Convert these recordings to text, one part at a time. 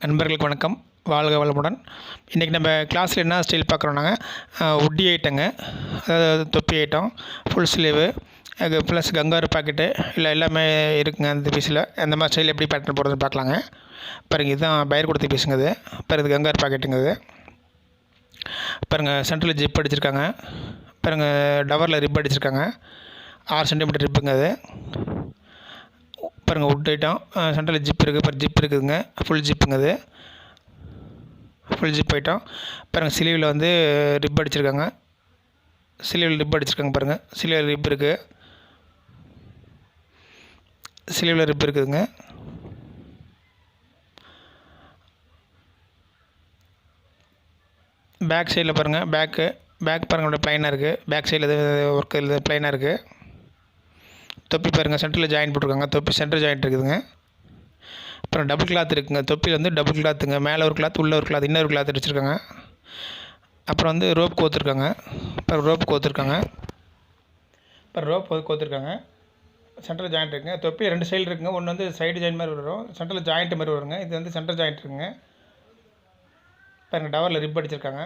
நண்பர்களுக்கு வணக்கம். வாழ்க வளமுடன். இன்றைக்கி நம்ம கிளாஸில் என்ன ஸ்டைல் பார்க்குறோன்னாங்க, உட்டி ஐட்டங்க, அதாவது தொப்பி ஐட்டம், ஃபுல் ஸ்லீவு, அது ப்ளஸ் கங்காரு பாக்கெட்டு இல்லை எல்லாமே இருக்குங்க அந்த பீஸில். அந்த மாதிரி ஸ்டைல் எப்படி பேட்டர்ன் போடுறதுன்னு பார்க்கலாங்க. பாருங்கள், இதுதான் பயிர் கொடுத்த பீஸுங்க. இது பாருங்கள், இது கங்காரு பாக்கெட்டுங்கிறது. பாருங்கள், சென்டரில் ஜிப் அடிச்சிருக்காங்க. பாருங்கள், டவரில் ரிப் அடிச்சிருக்காங்க. 6 சென்டிமீட்டர் ரிப்புங்க அது. பாருங்கள், உட் ஐட்டம், சென்டரில் ஜிப் இருக்குது. பாரு, ஜிப் இருக்குதுங்க, ஃபுல் ஜிப்புங்க அது, ஃபுல் ஜிப் ஐட்டம். பாருங்கள், ஸ்லீவில் வந்து ரிப் அடிச்சிருக்காங்க. ஸ்லீவில் ரிப் அடிச்சிருக்காங்க. பாருங்கள், ஸ்லீவில் ரிப் இருக்குது, ஸ்லீவில் ரிப் இருக்குதுங்க. பேக் சைடில் பாருங்கள், பேக் பாருங்கள் ப்ளைனாக இருக்குது. பேக் சைடில் இது ஒர்க் இல்லை, ப்ளைனாக இருக்குது. தொப்பி பாருங்கள், சென்டரில் ஜாயின் போட்டிருக்காங்க. தொப்பி சென்டர் ஜாயிண்ட் இருக்குதுங்க. அப்புறம் டபுள் கிளாத் இருக்குங்க. தொப்பியில் வந்து டபுள் கிளாத்துங்க, மேலே ஒரு கிளாத், உள்ளே ஒரு கிளாத், இன்னொரு கிளாத் வச்சுருக்காங்க. அப்புறம் வந்து ரோப் கோத்துருக்காங்க. அப்புறம் ரோப் கோத்துருக்காங்க. அப்புறம் ரோப் கோத்துருக்காங்க. சென்டரில் ஜாயிண்ட் இருக்குங்க. தொப்பி 2 சைடு இருக்குங்க. ஒன்று வந்து சைடு ஜாயின் மாதிரி வரும், சென்டரில் ஜாயிண்ட் மாதிரி வருங்க. இது வந்து சென்டர் ஜாயிண்ட் இருக்குங்க. பாருங்கள், டவரில் ரிப் அடிச்சிருக்காங்க.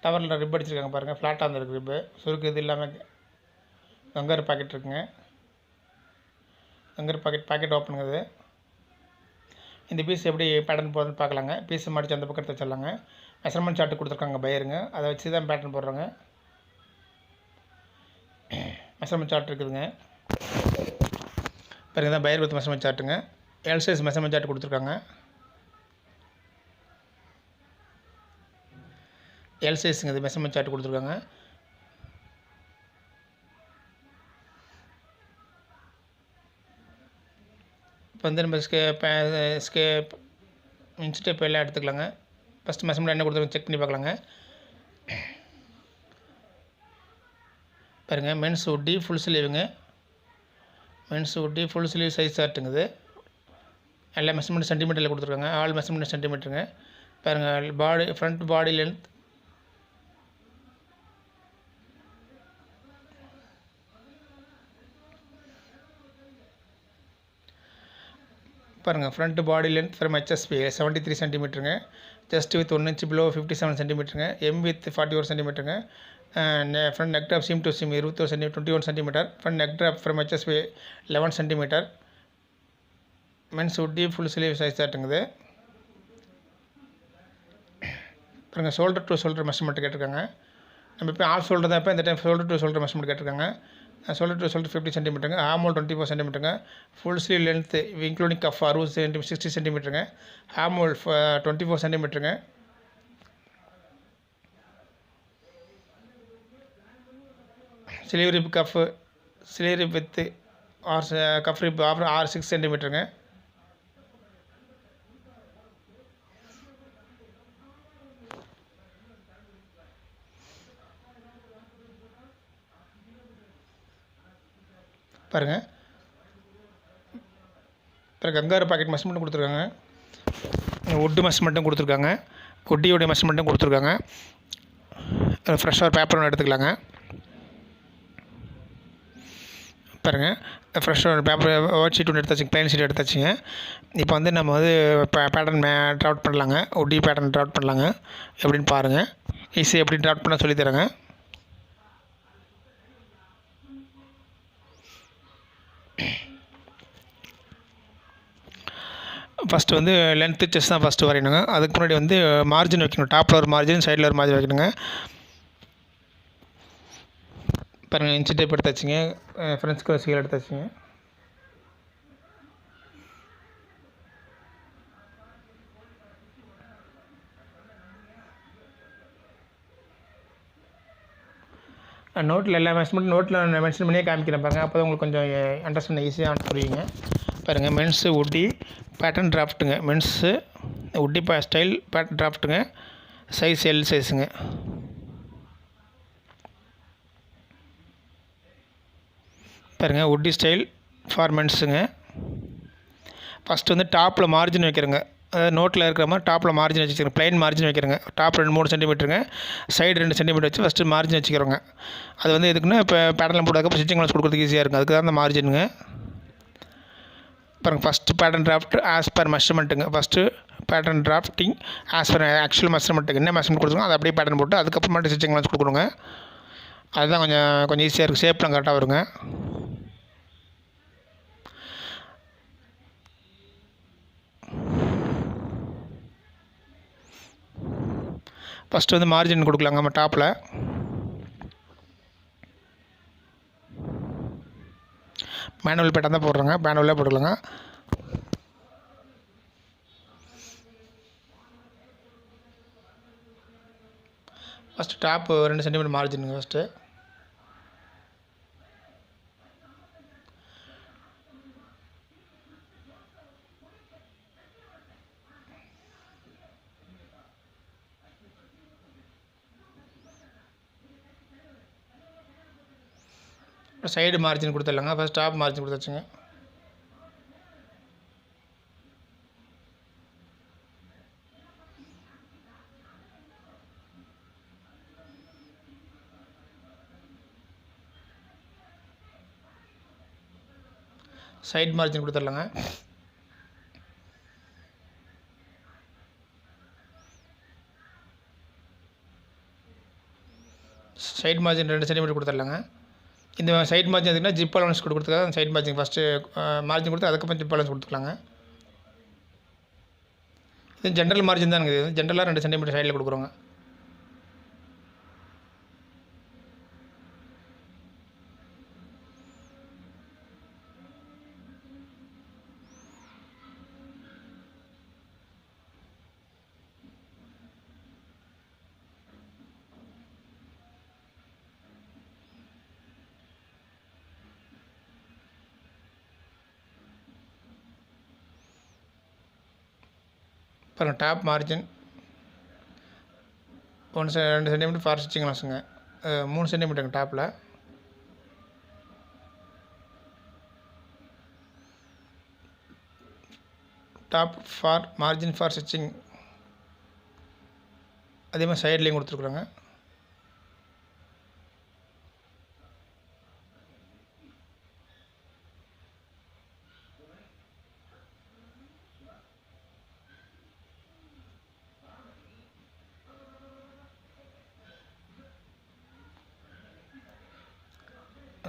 டவரில் ரிப் அடிச்சிருக்காங்க. பாருங்கள், ஃப்ளாட்டாக வந்துருக்கு ரிப்பு, சுருக்கு இது இல்லாமல். கங்காரு பாக்கெட் இருக்குங்க. கங்காரு பாக்கெட் ஓப்பனுங்க அது. இந்த பீஸ் எப்படி பேட்டர்ன் போடுறதுன்னு பார்க்கலாங்க. பீஸை மடித்து அந்த பக்கத்தை வச்சிடலாங்க. மெஷர்மெண்ட் சார்ட்டு கொடுத்துருக்காங்க பையருங்க, அதை வச்சு தான் பேட்டர்ன் போடுறாங்க. மெஷர்மெண்ட் சார்ட் இருக்குதுங்க. பாருங்க, தான் பையர் வித் மெஷர்மெண்ட் சார்ட்டுங்க. எல் சைஸ் மெஷர்மெண்ட் சார்ட் கொடுத்துருக்காங்க. எல் சைஸுங்க, இது மெஷர்மெண்ட் சார்ட் கொடுத்துருக்காங்க. இப்போ வந்து நம்ம ஸ்கேப் இன்ச் டேப் எல்லாம் எடுத்துக்கலாங்க. ஃபஸ்ட்டு மெஷர்மெண்ட் என்ன கொடுத்துருக்கோம் செக் பண்ணி பார்க்கலாங்க. பாருங்கள், மென்ஸ் உட்டி ஃபுல் ஸ்லீவுங்க. Men's Ooty full sleeve size சார்ட்டுங்குது. எல்லா மெஷர்மெண்ட் சென்டிமீட்டரில் கொடுத்துருக்காங்க. ஆல் மெஷர்மெண்ட் சென்டிமீட்டருங்க. பாருங்கள், பாடி ஃப்ரண்ட் பாடி லென்த், பாருங்கள், front body length from HSP 73 சென்டிமீட்டருங்க. செஸ்ட் வித் 1 inch பிலோ 57 சென்டிமீட்டருங்க. எம் வித் 41 சென்டிமீட்டருங்க. Front neck drop seam to seam 21 centimetre. Front neck drop from HSP 11 centimetre. Men's Ooty full sleeve size சாட்டுங்குது. பாருங்கள், shoulder to shoulder measurement கேட்டிருக்காங்க. நம்ம இப்போ of shoulder தான், இப்போ இந்த time shoulder to shoulder measurement கேட்டிருக்காங்க. ஷோல்டர் டு ஷோல்டர் 50 சென்டிமீட்டருங்க. ஆர்ம் ஹோல் 24 சென்டிமீட்டருங்க. Full sleeve length including cuff 60 சென்டிமீட்டருங்க. ஆர்ம் ஹோல் 24 சென்டிமீட்டருங்க. Sleeve rib cuff, sleeve rib width cuff rib 6 சென்டிமீட்டருங்க. பாருங்கள், பிறகு கங்காரு பாக்கெட் மெஷர்மெண்ட்டும் கொடுத்துருக்காங்க. உட்டு மெஷர்மெண்ட்டும் கொடுத்துருக்காங்க. உட்டியோடைய மெஷர்மெண்ட்டும் கொடுத்துருக்காங்க. ஃப்ரெஷ்ஷாக ஒரு பேப்பர் ஒன்று எடுத்துக்கலாங்க. பாருங்கள், ஃப்ரெஷ்ஷாக ஒரு பேப்பர் ஒயிட் ஷீட் ஒன்று எடுத்தாச்சுங்க, ப்ளைன் ஷீட் எடுத்தாச்சுங்க. இப்போ வந்து நம்ம வந்து பேட்டர்ன் ட்ராஃப்ட் பண்ணலாங்க. உட்டி பேட்டர்ன் ட்ராஃப்ட் பண்ணலாங்க. எப்படின்னு பாருங்கள். ஈஸி எப்படி ட்ராஃப்ட் பண்ண சொல்லித்தரேங்க. ஃபஸ்ட்டு வந்து லென்த்து செஸ்ட் தான் ஃபஸ்ட்டு வரையணுங்க. அதுக்கு முன்னாடி வந்து மார்ஜின் வைக்கணும். டாப்பில் ஒரு மார்ஜின், சைடில் ஒரு மார்ஜின் வைக்கணுங்க. பாருங்கள், இன்ச் டேப் எடுத்தாச்சுங்க. ஃப்ரெண்ட்ஸ் ஸ்கேல் எடுத்தாச்சுங்க. நோட்டில் எல்லா மெஷர்மெண்ட் நோட்டில் மென்ஷன் பண்ணியே காமிக்கிறேன் பாருங்கள். அப்போ தான் உங்களுக்கு கொஞ்சம் அண்டர்ஸ்டாண்ட் ஈஸியாக புரியுங்க. பாருங்கள், மென்ஸு உட்டி பேட்டர்ன் ட்ராஃப்ட்டுங்க. மென்ஸு உட்டி ஸ்டைல் பேட்டர்ன் ட்ராஃப்ட்டுங்க. சைஸ் எல் சைஸுங்க. பாருங்கள், உட்டி ஸ்டைல் ஃபார் மென்ஸுங்க. ஃபஸ்ட்டு வந்து டாப்பில் மார்ஜின் வைக்கிறேங்க. அதாவது நோட்டில் இருக்கிற மாதிரி டாப்பில் மார்ஜின் வச்சுக்கிறேங்க. ப்ளைன் மார்ஜின் வைக்கிறேங்க. டாப் 2-3 சென்டிமீட்டருங்க. சைடு 2 சென்டிமீட்டர் வச்சு ஃபஸ்ட்டு மார்ஜின் வச்சுக்கிறோங்க. அது வந்து எதுக்குன்னா இப்போ பேட்டர்லாம் போட்டதுக்கப்புறம் ஸ்டிச்சிங் கிளாஸ் கொடுக்குறதுக்கு ஈஸியாக இருக்கும். அதுக்கு தான் அந்த மார்ஜினுங்க. பாருங்கள் first pattern draft as per மெஷர்மெண்ட்டுங்க. First pattern drafting as per actual மெஷர்மெண்ட்டுக்கு என்ன மெஷர்மெண்ட் கொடுத்துருக்கோம் அதை அப்படியே பேட்டர்ன் போட்டு அதுக்கப்புறமேட்டு ஸ்டிச்சிங் வச்சு கொடுக்குறோங்க. அதுதான் கொஞ்சம் ஈஸியாக இருக்குது. ஷேப்லாம் கரெக்டாக வருங்க. ஃபஸ்ட்டு வந்து மார்ஜின் கொடுக்கலாங்க. நம்ம டாப்பில் மேனுவல் பேட்டர்ன் தான் போடுறோங்க. மேனுவலாக போட்டுக்கலாங்க. ஃபஸ்ட்டு டாப்பு 2 சென்டிமீட்டர் மார்ஜினுங்க. ஃபஸ்ட்டு சைடு மார்ஜின் கொடுத்துடலாங்க. ஃபஸ்ட் டாப் மார்ஜின் கொடுத்தாச்சுங்க. சைடு மார்ஜின் கொடுத்துடலாங்க. சைடு மார்ஜின் 2 சென்டிமீட்டர் கொடுத்துடலாங்க. இந்த சைட் மார்ஜின் எடுத்திங்கன்னா ஜிப் அலவன்ஸ் கொடுத்துருக்காங்க. அந்த சைட் மார்ஜின் ஃபஸ்ட்டு மார்ஜின் கொடுத்து அதுக்கப்புறம் ஜிப் அலவன்ஸ் கொடுத்துக்கலாங்க. இது ஜென்ரல் மார்ஜின் தான் இருக்குது. ஜென்ரலாக 2 சென்டிமீட்டர் சைடில் கொடுக்குறோங்க. பாருங்கள் top margin 2 centimetre for stitching வச்சுங்க. 3 சென்டிமீட்டருங்க டாப்பில். Top for margin for stitching அதே மாதிரி சைட்லேயும் கொடுத்துருக்குறோங்க.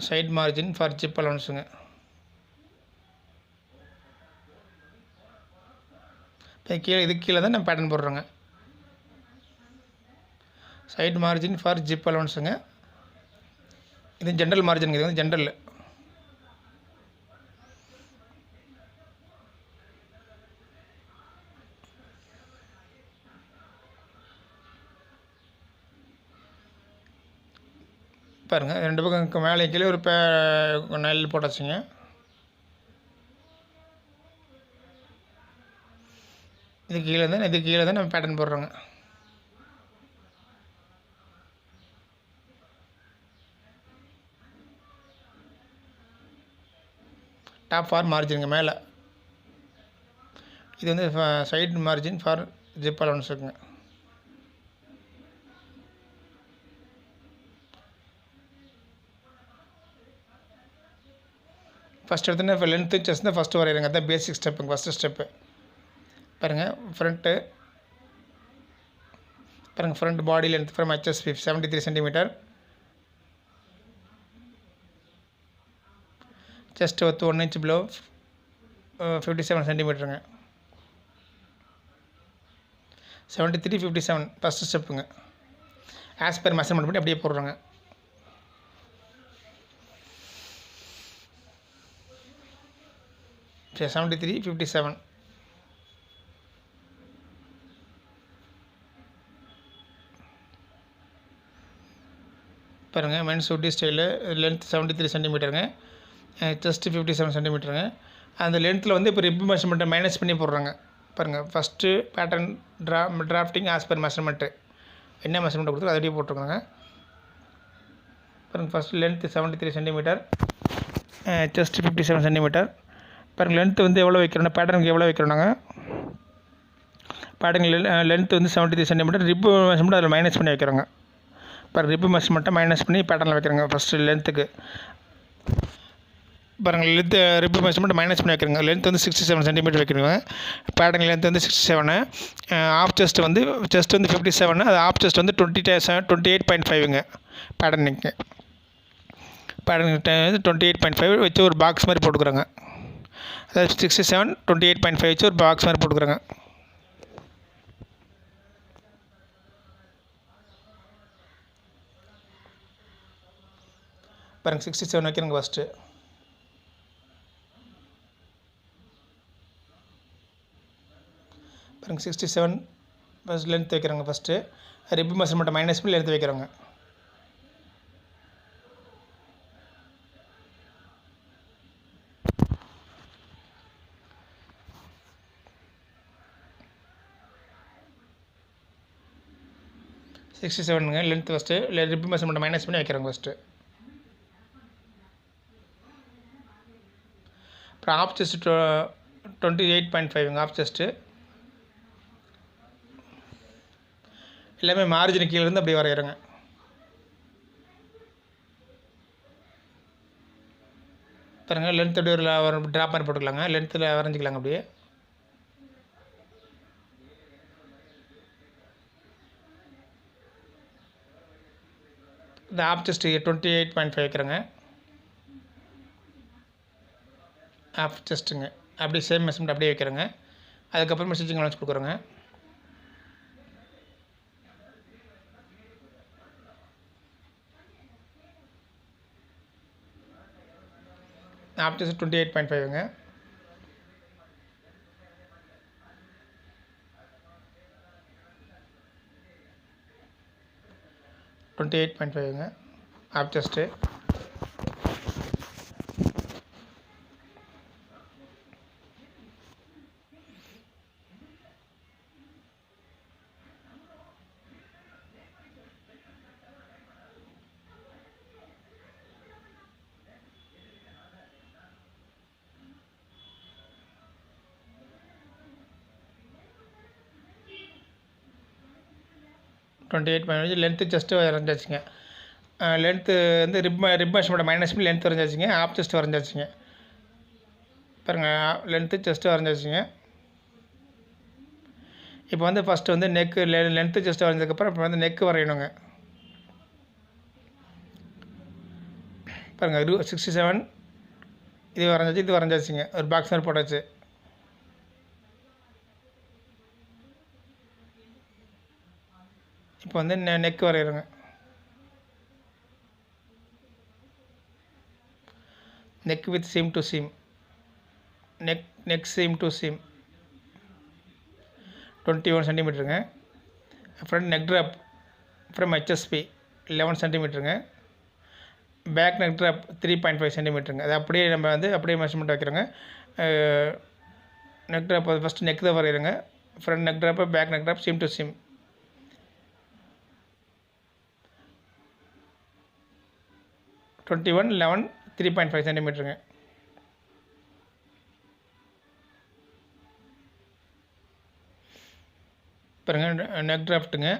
சைட் மார்ஜின் ஃபார் ஜிப் அலவன்ஸுங்க. இப்போ இதுக்கு கீழே தான் நம்ம பேட்டர்ன் போடுறோங்க. சைட் மார்ஜின் ஃபார் ஜிப் அலவன்ஸுங்க. இது ஜென்ரல் மார்ஜினுங்க. இது வந்து ஜென்ரல். பாருங்கள் 2 பக்கம் மேலே கீழே ஒரு நெல் போட்டாச்சுங்க. இதுக்கு கீழே தான் நம்ம பேட்டர்ன் போடுறோங்க. டாப் ஃபார் மார்ஜினுங்க மேலே. இது வந்து சைடு மார்ஜின் ஃபார் ஜிப் அலவன்ஸுக்குங்க. ஃபஸ்ட் எடுத்தோன்னே இப்போ லென்த்து செஸ்ட் தான் ஃபஸ்ட்டு வரையிறங்க. அதுதான் பேசிக் ஸ்டெப்புங்க. ஃபஸ்ட்டு ஸ்டெப்பு பாருங்கள். ஃப்ரண்ட்டு பாருங்கள். Front body length from HS 73 centimetre. Chest width 1 inch below 57 சென்டிமீட்டருங்க. 73 57 ஃபஸ்ட்டு ஸ்டெப்புங்க. ஆஸ் பர் மெஷர்மெண்ட் பண்ணி அப்படியே போடுறாங்க. சரி 73 57 பாருங்கள். மென்ஸ் ஊட்டி ஸ்டைலு லென்த் 73 சென்டிமீட்டருங்க. செஸ்ட்டு 57 சென்டிமீட்டருங்க. அந்த லென்த்தில் வந்து இப்போ ரிப் மெஷர்மெண்ட்டை மைனஸ் பண்ணி போடுறாங்க. பாருங்கள் first pattern drafting as per measurement என்ன மெஷர்மெண்ட்டை கொடுத்து அதை அப்படியே போட்டிருக்காங்க. பாருங்கள் first length 73 centimetre. Chest 57 centimetre. பாருங்கள் லென்த்து வந்து எவ்வளோ வைக்கிறோன்னா பேட்டர்னுக்கு எவ்வளோ வைக்கிறோன்னாங்க. பேட்டர்ன் லென்த்து வந்து 73 சென்டிமீட்டர். ரிப்பு மெஷர்மெண்ட் அதில் மைனஸ் பண்ணி வைக்கிறோங்க. பாருங்கள் ரிப்பு மெஷர்மெண்ட்டை மைனஸ் பண்ணி பேட்டர்னில் வைக்கிறோங்க ஃபஸ்ட்டு லென்த்துக்கு. பாருங்கள் லென்த்து ரிப் மெஷர்மெண்ட் மைனஸ் பண்ணி வைக்கிறேங்க. லென்த் வந்து 67 சென்டிமீட்டர் வைக்கிறேங்க. பேட்டர்ன் லென்த் வந்து 67. ஆஃப் செஸ்ட் வந்து 57. அது ஆஃப் செஸ்ட் வந்து 28.5ங்க பேட்டர்னுக்கு. பேட்டர்ன் வந்து 28.5 வச்சு ஒரு பாக்ஸ் மாதிரி போட்டுக்கிறேங்க. அதாவது 67 28.5 வச்சு ஒரு பாக்ஸ் மாதிரி போட்டுக்கிறேங்க. பாருங்கள் 67 வைக்கிறேங்க ஃபஸ்ட்டு. பாருங்கள் 67 ஃபஸ்ட் லென்த் வைக்கிறோங்க. ஃபஸ்ட்டு ரிப் மெஷர்மெண்ட்டை மைனஸ் பண்ணி லென்த் வைக்கிறோங்க. சிக்ஸ்டி செவனுங்க லென்த் ஃபஸ்ட்டு ரிப் மெஷர்மெண்ட்டை மைனஸ் பண்ணி வைக்கிறோங்க ஃபஸ்ட்டு. அப்புறம் ஆஃப் செஸ்ட் 28.5ங்க ஆஃப் செஸ்ட்டு. எல்லாமே மார்ஜின் கீழே இருந்து அப்படி வரைகிறோங்க. பாருங்கள் லென்த் அப்படியே ஒரு ட்ராப் மாதிரி போட்டுக்கலாங்க. லென்த்தில் வரைஞ்சிக்கலாங்க அப்படியே. இந்த ஆஃப் செஸ்ட் 28.5 வைக்கிறேங்க. ஆஃப் செஸ்ட்டுங்க அப்படியே சேம் மெஷர்மெண்ட் அப்படியே வைக்கிறேங்க. அதுக்கப்புறமா ஸ்டிச்சிங் அலவன்ஸ் கொடுக்குறோங்க. ஆஃப் செஸ்ட் 28.5ங்க. Half chest. லென்த்து செஸ்ட்டு வரைஞ்சாச்சுங்க. லென்த்து வந்து ரிப் மெஷர்மெண்ட்டை மைனஸ் பண்ணி லென்த் வரைஞ்சாச்சுங்க. ஆஃப் செஸ்ட் வரைஞ்சாச்சுங்க. பாருங்கள் லென்த்து செஸ்ட்டு வரைஞ்சாச்சுங்க. இப்போ வந்து ஃபஸ்ட்டு வந்து நெக்கு லென்த்து செஸ்ட்டு வரைஞ்சதுக்கப்புறம் இப்போ வந்து நெக்கு வரையணுங்க. பாருங்கள் 67 இது வரைஞ்சாச்சு இது வரைஞ்சாச்சுங்க. ஒரு பாக்ஸ் மாதிரி போட்டாச்சு. இப்போ வந்து நெக் வரைகிறோங்க. Neck width seam to seam. Neck seam to seam 21 சென்டிமீட்டருங்க. Front neck drop from HSP 11 சென்டிமீட்டருங்க. பேக் நெக் ட்ராப் 3.5 சென்டிமீட்டருங்க. அது அப்படியே நம்ம வந்து அப்படியே மெஷர்மெண்ட் வைக்கிறோங்க. நெக் ட்ராப் ஃபஸ்ட்டு நெக் தான் வரைகிறோங்க. Front neck drop back neck drop seam to seam. 21 11 3.5 சென்டிமீட்டருங்க. பாருங்கள் நெக் ட்ராஃப்ட்டுங்க.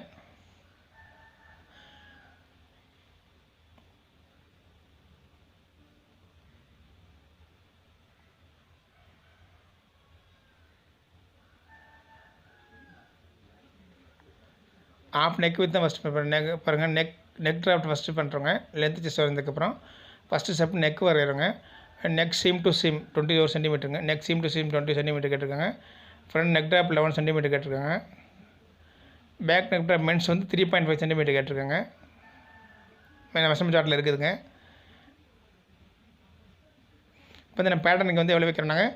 ஆஃப் நெக் வித் தான் ஃபஸ்ட்டு பாருங்கள் நெக் ட்ராஃப்ட் ஃபஸ்ட்டு பண்ணுறோங்க. லென்த் செஸ்ட் வந்ததுக்கப்புறம் ஃபஸ்ட்டு ஸ்டெப் நெக் வரைகிறோங்க. நெக் சீம் டு சீம் 21 சென்டிமீட்டருங்க. Neck seam to seam 20 centimetre கேட்டிருக்காங்க. ஃப்ரண்ட் நெக் ட்ராப் 11 சென்டிமீட்டர் கேட்டிருக்காங்க. பேக் நெக் ட்ராப் மென்ஸ் வந்து 3.5 சென்டிமீட்டர் கேட்டிருக்காங்க. மெஷர்மெண்ட் சார்ட்டில் இருக்குதுங்க. இப்போ வந்து நான் பேட்டர்னுக்கு வந்து எவ்வளோ வைக்கிறேன்னாங்க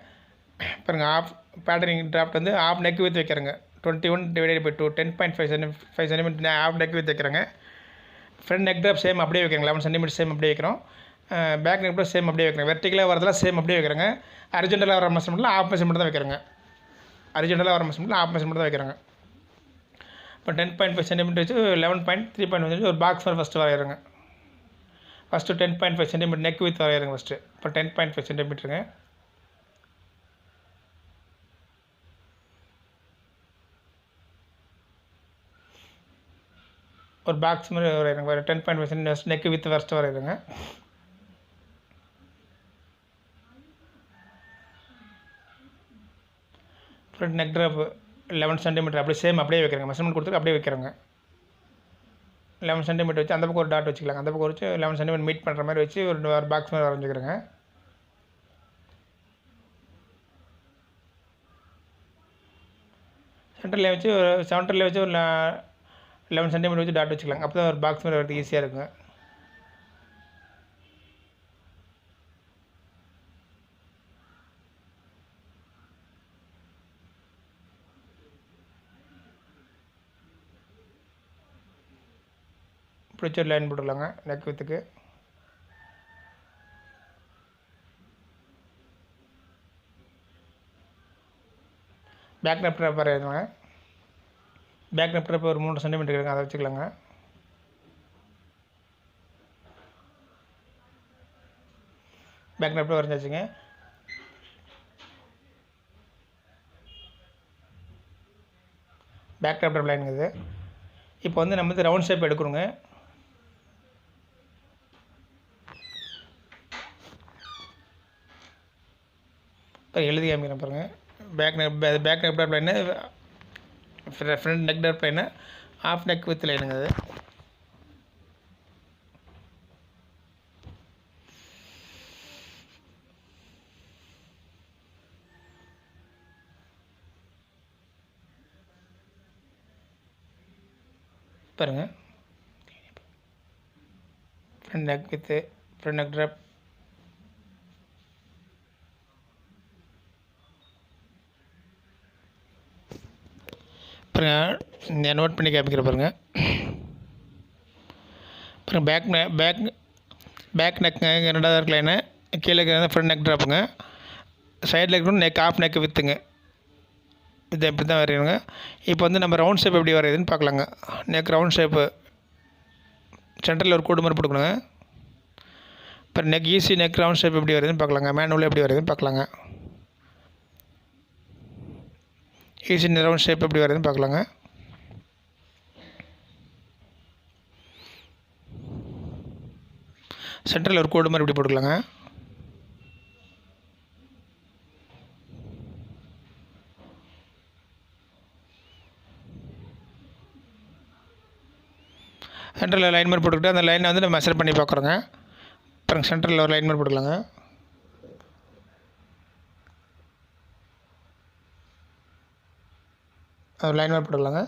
பாருங்கள். ஆஃப் பேட்டர்னிங் ட்ராஃப்ட் வந்து ஆஃப் நெக் வித் வைக்கிறேங்க. 21 divided by 2 10.5 centimetre half neck width வைக்கிறேங்க. ஃப்ரண்ட் நெக் ட்ராப் சேம் அப்படியே வைக்கிறேங்க. 11 சென்டிமீட்டர் சேம் அப்படியே வைக்கிறோம். பேக் நெக் ட்ராப் சேம் அப்படியே வைக்கிறேன். வெர்டிகலாக வரதெல்லாம் சேம் அப்படியே வைக்கிறேங்க. ஹரிஜெண்டலாக வர மெஷர்மெண்ட்டில் ஆஃப் மெஷர்மெண்ட் தான் வைக்கிறேங்க. ஹரிஜெண்டலாக வர மெஷர்மெண்ட்டில் ஆஃப் மெஷர்மெண்ட் தான் வைக்கிறேங்க. இப்போ 10.5 சென்டிமீட்டர் வச்சு 11.3.5 ஒரு பாக்ஸ் மாதிரி ஃபஸ்ட்டு வரைகிறேங்க. ஃபஸ்ட்டு 10.5 சென்டிமீட்டர் நெக் வித் வரைகிறேங்க ஃபஸ்ட்டு. இப்போ 10.5 சென்டிமீட்டருங்க. ஒரு பாக்ஸ் மாதிரி வரைகிறேங்க. வேறு 10.5 சென்டிமீட்டர் நெக் வித் ஃபஸ்ட்டு வரைகிறேங்க. ஃப்ரண்ட் நெக் ட்ராப் 11 சென்டிமீட்டர் அப்படியே வைக்கிறேங்க. மெஷர்மெண்ட் கொடுத்துட்டு அப்படியே வைக்கிறோங்க. 11 சென்டிமீட்டர் வச்சு அந்த பக்கம் ஒரு டாட் வச்சுக்கலாங்க. அந்த பக்கம் வச்சு 11 சென்டிமீட்டர் மீட் பண்ணுற மாதிரி வச்சு ஒரு பாக்ஸ் மாதிரி வரைஞ்சிக்கிறேங்க. சென்டரில் வச்சு ஒரு 11 சென்டிமீட்டர் வச்சு டாட் வச்சுக்கலாங்க. அப்போ தான் ஒரு பாக்ஸ் மாதிரி வரது ஈஸியாக இருக்குங்க. பிடிச்ச ஒரு லைன் போட்டுக்கலாங்க நெக் வித்துக்கு. பேக் நெக் ட்ராப் வரையணுங்க. பேக் நெக் ட்ராப் ஒரு 3 சென்டிமீட்டர் இருக்குங்க, அதை வச்சுக்கலாங்க. பேக் நெக் வரைஞ்சாச்சுங்க. பேக் நெக் லைனுங்க இது. இப்போ வந்து நம்ம வந்து ரவுண்ட் ஷேப் எடுக்கணுங்க. இப்போ எழுதி காமிக்கிறேன் பாருங்கள். Back neck top line, front neck top line, half neck width லைனுங்க அது. பாருங்கள், front neck width front neck drop, பாருங்கள் நோட் பண்ணி காமிக்கிற பாருங்கள். பாருங்கள் பேக் நெக்குங்க, ரெண்டாவது இருக்க லைனு, கீழே இருக்கிற ஃப்ரண்ட் நெக் ட்ராப்புங்க, சைடில் இருக்கணும் நெக் ஆஃப் நெக் வித்துங்க. இது எப்படி தான் வரையணுங்க. இப்போ வந்து நம்ம ரவுண்ட் ஷேப் எப்படி வரையுதுன்னு பார்க்கலாங்க. நெக் ரவுண்ட் ஷேப்பு சென்டரில் ஒரு கோடு மாதிரி போட்டுக்கணுங்க. இப்போ ஈஸி நெக் ரவுண்ட் ஷேப் எப்படி வருதுன்னு பார்க்கலாங்க. மேனுவல் எப்படி வருதுன்னு பார்க்கலாங்க. ஈஸி ரவுண்ட் ஷேப் எப்படி வருதுன்னு பார்க்கலாங்க. சென்டரில் ஒரு கோடு மாதிரி இப்படி போட்டுக்கலாங்க. சென்டரில் லைன் மாதிரி போட்டுக்கிட்டு அந்த லைனை வந்து நம்ம மெஷர் பண்ணி பார்க்குறோங்க. அப்புறம் சென்டரில் ஒரு லைன் மாதிரி போட்டுக்கலாங்க. ஒரு லைன் மாதிரி போட்டுக்கலாங்க.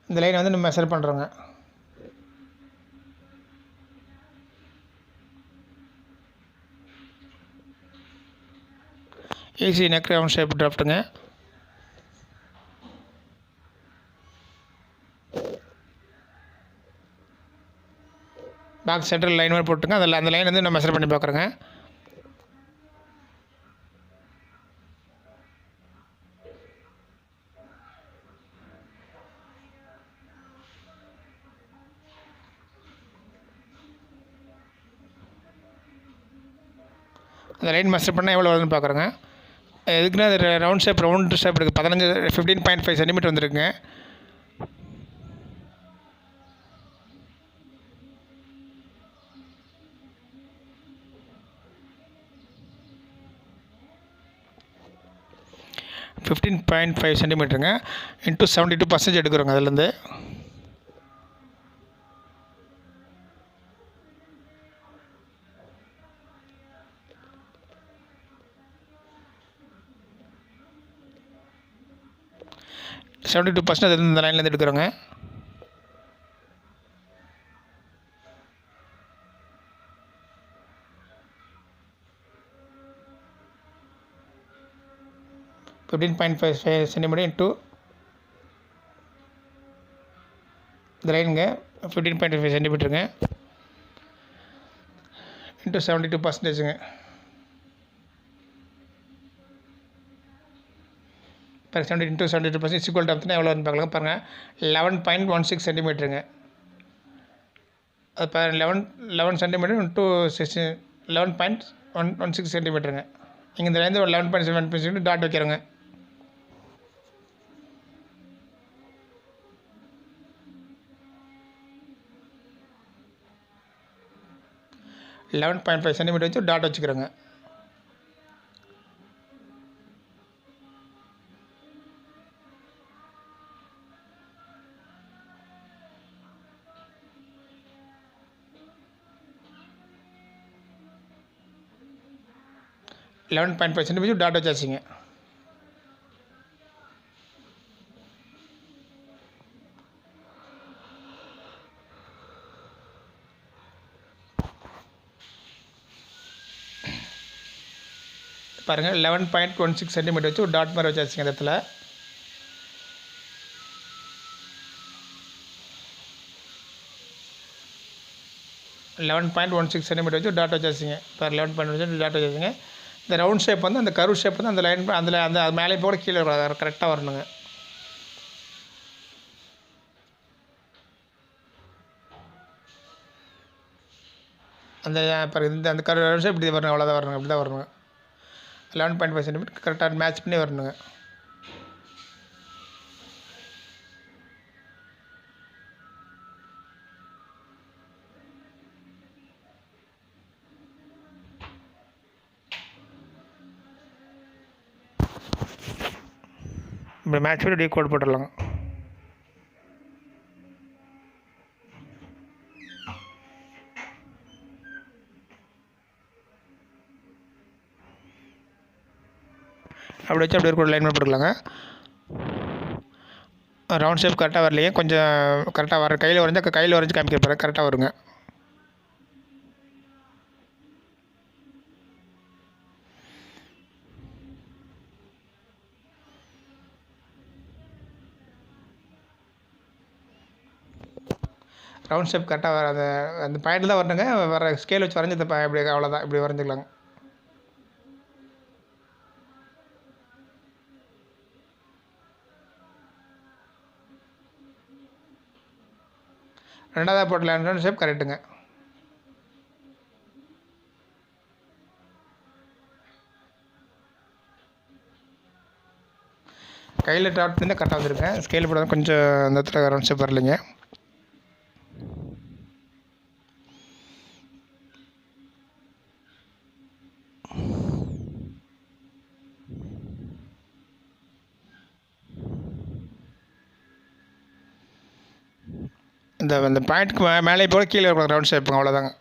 இந்த லைனை வந்து நம்ம மெஷர் பண்ணுறோங்க. ஈஸி நெக் ரவுண்ட் ஷேப் ட்ராஃப்ட்டுங்க. பாக்ஸ் சென்டரில் லைன் மாதிரி போட்டுங்க. அதில் அந்த லைன் வந்து நம்ம மெஷர் பண்ணி பார்க்குறோங்க. அந்த லைன் மெஷர் பண்ணால் எவ்வளோ வருதுன்னு பார்க்குறோங்க. எதுக்குன்னா அது ரவுண்ட் ஷேப் இருக்குது. 15.5 சென்டிமீட்டர் வந்துருக்குங்க. $15.5 சென்டிமீட்டருங்க. இன்ட்டு 72% எடுக்கிறோங்க அதுலேருந்து. அது இந்த லைன்லேருந்து எடுக்கிறோங்க. $15.5 சென்டிமீட்டர் இன்ட்டு இந்த லைனுங்க 15.5 சென்டிமீட்டருங்க இன்ட்டு 72%ங்க. இப்போ 70 இன்ட்டு 72% ஈக்குவல் டு எவ்வளோ வந்து பார்க்கலாம். பாருங்கள் 11.16 சென்டிமீட்டருங்க. அது 11 சென்டிமீட்டர் இன்ட்டு 11.16 சென்டிமீட்டருங்க. இங்கே இந்த லைன் ஒரு 11.7 டாட் வைக்கிறோங்க. 11.5 சென்டிமீட்டர் வச்சு டாட் வச்சுக்கிறோங்க. 11.5 சென்டிமீட்டர் டாட் வச்சாச்சுங்க. பாருங்கள் 11.16 சென்டிமீட்டர் வச்சு ஒரு டாட் மாதிரி வச்சாச்சுங்க. இந்த இடத்துல 11.16 சென்டிமீட்டர் வச்சு டாட் வச்சாச்சுங்க. இப்போ 11.16 டாட் வச்சாச்சுங்க. இந்த ரவுண்ட் ஷேப் வந்து அந்த கர்வ் ஷேப் வந்து அந்த லைன் அதில் அந்த மேலே போட கீழே கரெக்டாக வரணுங்க. அந்த இப்போ அந்த கர்வ் ரவுண்ட் ஷேப் இப்படி வரணும், அவ்வளோதான் வரணுங்க. இப்படி தான் வரணுங்க. 11.5 சென்டிமீட்டர் கரெக்டாக மேட்ச் பண்ணி வரணுங்க. இப்போ மேட்ச் பண்ணி டீ கோட் போட்டுடலாங்க. அப்படி வச்சு அப்படி ஒரு லைன் போட்டுக்கலாங்க. ரவுண்ட் ஷேப் கரெக்டாக வரலையே, கொஞ்சம் கரெக்டாக வர கையில் வரைஞ்சால் கையில் வரைஞ்சி காமிக்கிற பாருங்க, கரெக்டாக வருங்க. ரவுண்ட் ஷேப் கரெக்டாக வர அந்த அந்த பாயிண்ட் தான் வரணுங்க. வர ஸ்கேல் வச்சு வரைஞ்சி இப்படி அவ்வளோதான், இப்படி வரைஞ்சிக்கலாங்க. ரெண்டாவதாக போட்ட ரவுண்ட் ஷேப் கரெக்டுங்க. கையில் டாட் பண்ணி கரெக்டாக வந்துருக்கேன். ஸ்கேல் போட கொஞ்சம் அந்த இடத்துல ரவுண்ட் ஷேப் வரலைங்க. இந்த பாயிண்ட்டுக்கு மேலே போட கீழே ரவுண்ட் ஷேப்புங்க, அவ்வளோதாங்க.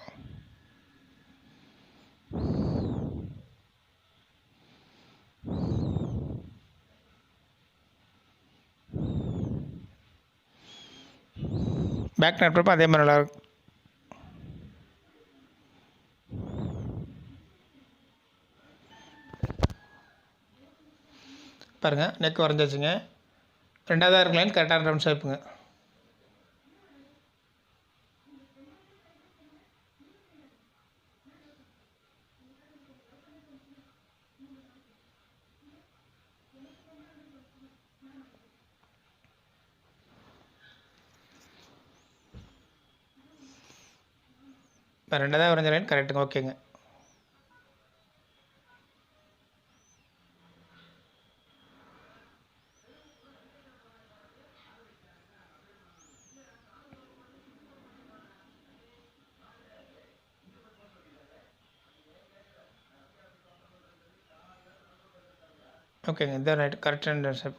பேக் நெட் போகிறப்ப அதே மாதிரி நல்லாயிருக்கும். பாருங்கள், நெக் வரைஞ்சாச்சுங்க. ரெண்டாவதாக இருக்க லைன் கரெக்டான ரவுண்ட் ஷேப்புங்க. இப்போ ரெண்டாவதாக வரைஞ்ச லைன் கரெக்டுங்க. ஓகேங்க. ஓகேங்க, இந்த ரைட் கரெக்டான ஷேப்.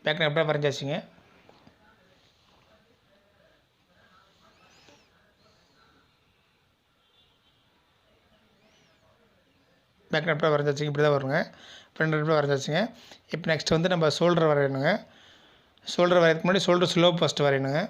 பேக் நெக் அப்படியே வரைஞ்சாச்சுங்க. Back net வரைஞ்சாச்சுங்க. இப்படி தான் வருங்க. ஃப்ரண்ட் நெட் வரைஞ்சாச்சுங்க. இப்போ நெக்ஸ்ட் வந்து நம்ம ஷோல்டர் வரையணுங்க. ஷோல்டர் வரையறதுக்கு முன்னாடி ஷோல்டர் ஸ்லோப் ஃபஸ்ட்டு வரையணுங்க.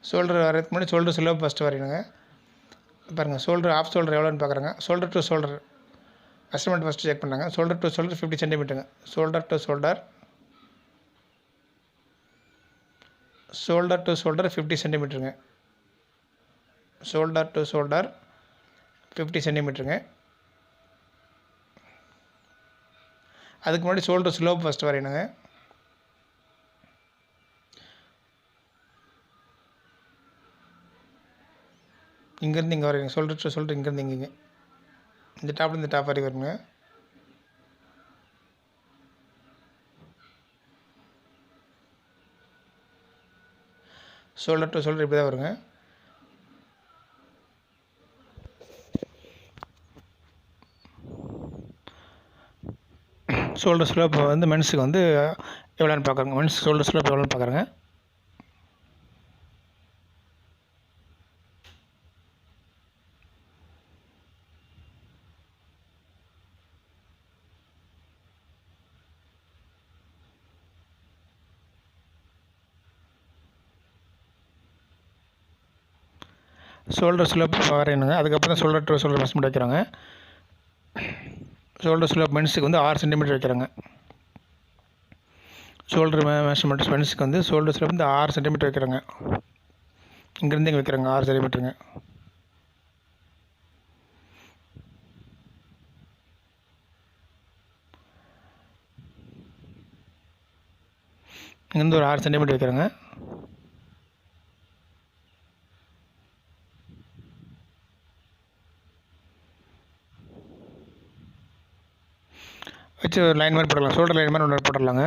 ஷோல்டர் வரையறதுக்கு முன்னாடி ஷோல்டர் ஸ்லோப் ஃபஸ்ட்டு வரையணுங்க. பாருங்கள், ஷோல்டர் ஆஃப் ஷோல்டர் எவ்வளோன்னு பார்க்குறேங்க. Shoulder to shoulder measurement first check பண்ணாங்க. ஷோல்டர் டு ஷோல்டர் 50 சென்டிமீட்டருங்க. ஷோல்டர் டு ஷோல்டர் 50 சென்டிமீட்டருங்க. ஷோல்டர் டு ஷோல்டர் 50 சென்டிமீட்டருங்க. அதுக்கு முன்னாடி ஷோல்டர் ஸ்லோப் ஃபஸ்ட்டு வரையணுங்க. இங்கேருந்து இங்கே வரைங்க. ஷோல்டர் டு ஷோல்டர் இங்கேருந்து இங்கே, இந்த டாப்லேருந்து இந்த டாப் வரைக்கும் வருங்க. ஷோல்டர் டு ஷோல்டர் இப்படி தான் வருங்க. ஷோல்டர் ஸ்லோப் வந்து மென்ஸுக்கு வந்து எவ்வளோன்னு பார்க்குறோங்க. மென்ஸ் ஷோல்டர் ஸ்லோப் எவ்வளோன்னு பார்க்குறேங்க. ஷோல்டர் ஸ்லோப் வரையணுங்க. அதுக்கப்புறம் தான் ஷோல்டர் டு ஷோல்டர் மெஷர்மெண்ட் வைக்கிறாங்க. ஷோல்டர் ஸ்லோப் மென்ஸுக்கு வந்து 6 சென்டிமீட்டர் வைக்கிறாங்க. ஷோல்டர் மெஷர்மெண்ட் மென்ஸுக்கு வந்து ஷோல்டர் ஸ்லோப் வந்து 6 சென்டிமீட்டர் வைக்கிறாங்க. இங்கேருந்து இங்கே வைக்கிறாங்க 6 சென்டிமீட்டருங்க. இங்கேருந்து ஒரு 6 சென்டிமீட்டர் வைக்கிறாங்க. வச்சு ஒரு லைன் மாதிரி போடலாம். ஷோல்டர் லைன் மாதிரி ஒன்று போட்டுடலாங்க.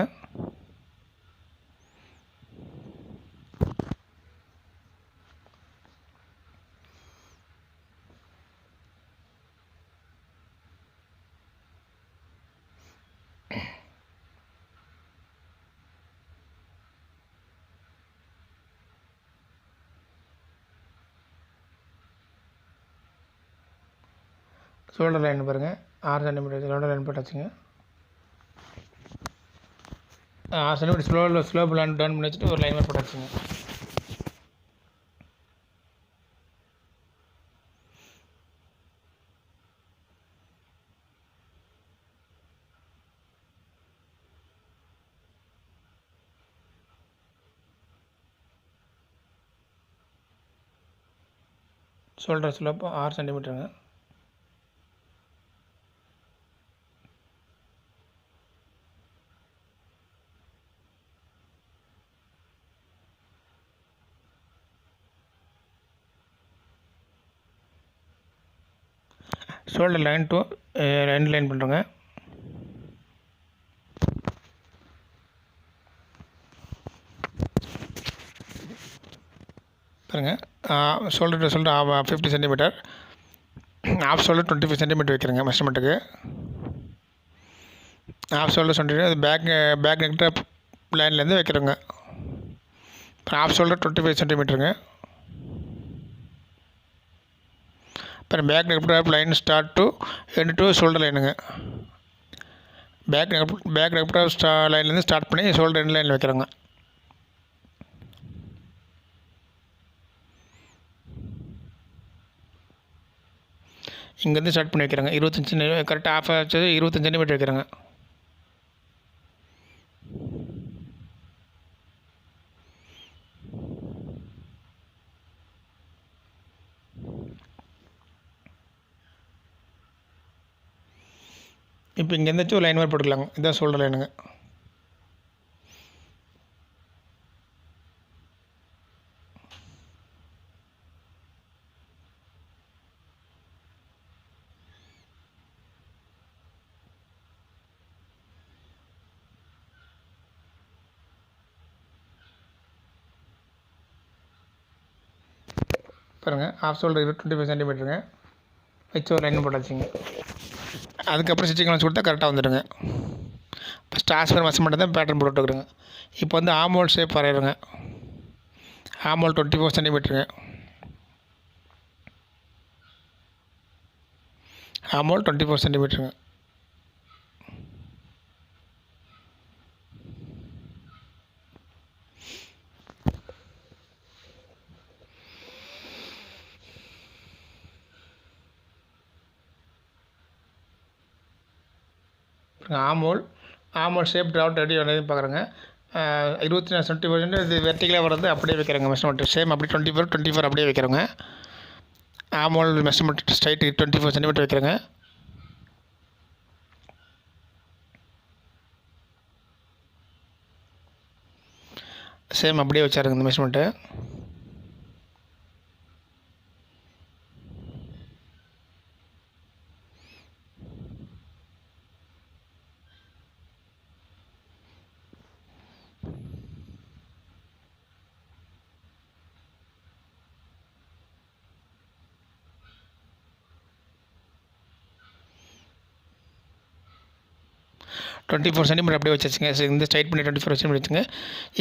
ஷோல்டர் லைன் பாருங்கள் 6 சென்டிமீட்டர் ஷோல்டர் லைன் போட்டாச்சுங்க. 6 சென்டிமீட்டர் ஸ்லோப் லைன் டர்ன் பண்ணி வச்சுட்டு ஒரு லைன் மாதிரி போட்டாச்சுங்க. ஷோல்டர் ஸ்லோப் 6 சென்டிமீட்டருங்க. ஷோல்டர் லைன் டு ரெண்டு லைன் பண்ணுறோங்க. பாருங்கள் shoulder to shoulder 50 centimetre, half shoulder 25 centimetre வைக்கிறேங்க மெஷர்மெண்ட்டுக்கு. ஆஃப் ஷோல்டர் 20, அது பேக் நெக் லைன்லேருந்து வைக்கிறோங்க. அப்புறம் ஆஃப் ஷோல்டர் 25 சென்டிமீட்டருங்க. அப்புறம் back neck line start to end to shoulder லைனுங்க. பேக் நெக் லைன்லேருந்து ஸ்டார்ட் பண்ணி ஷோல்டர் எண்ட் லைனில் வைக்கிறோங்க. இங்கேருந்து ஸ்டார்ட் பண்ணி வைக்கிறாங்க. 25 கரெக்டாக ஆஃப் ஆச்சு 25 சென்டிமீட்டர் வைக்கிறாங்க. இப்போ இங்கே இருந்துச்சு ஒரு லைன் மாதிரி போட்டுக்கலாங்க. இதுதான் ஷோல்டர் லைனுங்க. பாருங்கள் ஆஃப் ஷோல்டர் 25 சென்டிமீட்டருங்க. வச்சு ஒரு லைன் போட்டாச்சுங்க. அதுக்கப்புறம் ஸ்டிச்சிங் வச்சு கொடுத்தா கரெக்டாக வந்துடுங்க. ஃபஸ்ட்டு ஆஸ்பர் மெஷர்மெண்ட் தான் பேட்டர்ன் போட்டுக்கிறோங்க. இப்போ வந்து ஆமோல் ஷேப் வரைகிறோங்க. ஆமோல் 24 சென்டிமீட்டருங்க. ஆமோல் 24 சென்டிமீட்டருங்க. ஆமோல் ஷேப் ட்ராவுட் எப்படி வரதுன்னு பார்க்குறேங்க. 20% இது வெர்டிகலாக வர்றது அப்படியே வைக்கிறேங்க மெஷர்மெண்ட். சேம் அப்படி 24 அப்படியே வைக்கிறோங்க. ஆமோல் மெஷர்மெண்ட் ஸ்ட்ரைட்டு 24 சென்டிமீட்டர் வைக்கிறேங்க. சேம் அப்படியே வச்சாருங்க இந்த மெஷர்மெண்ட்டு. 24 சென்டிமீட்டர் அப்படியே வச்சுங்க. இந்த ஸ்ட்ரைட் பண்ணி 24 சென்டிமீட்டர் வச்சுங்க.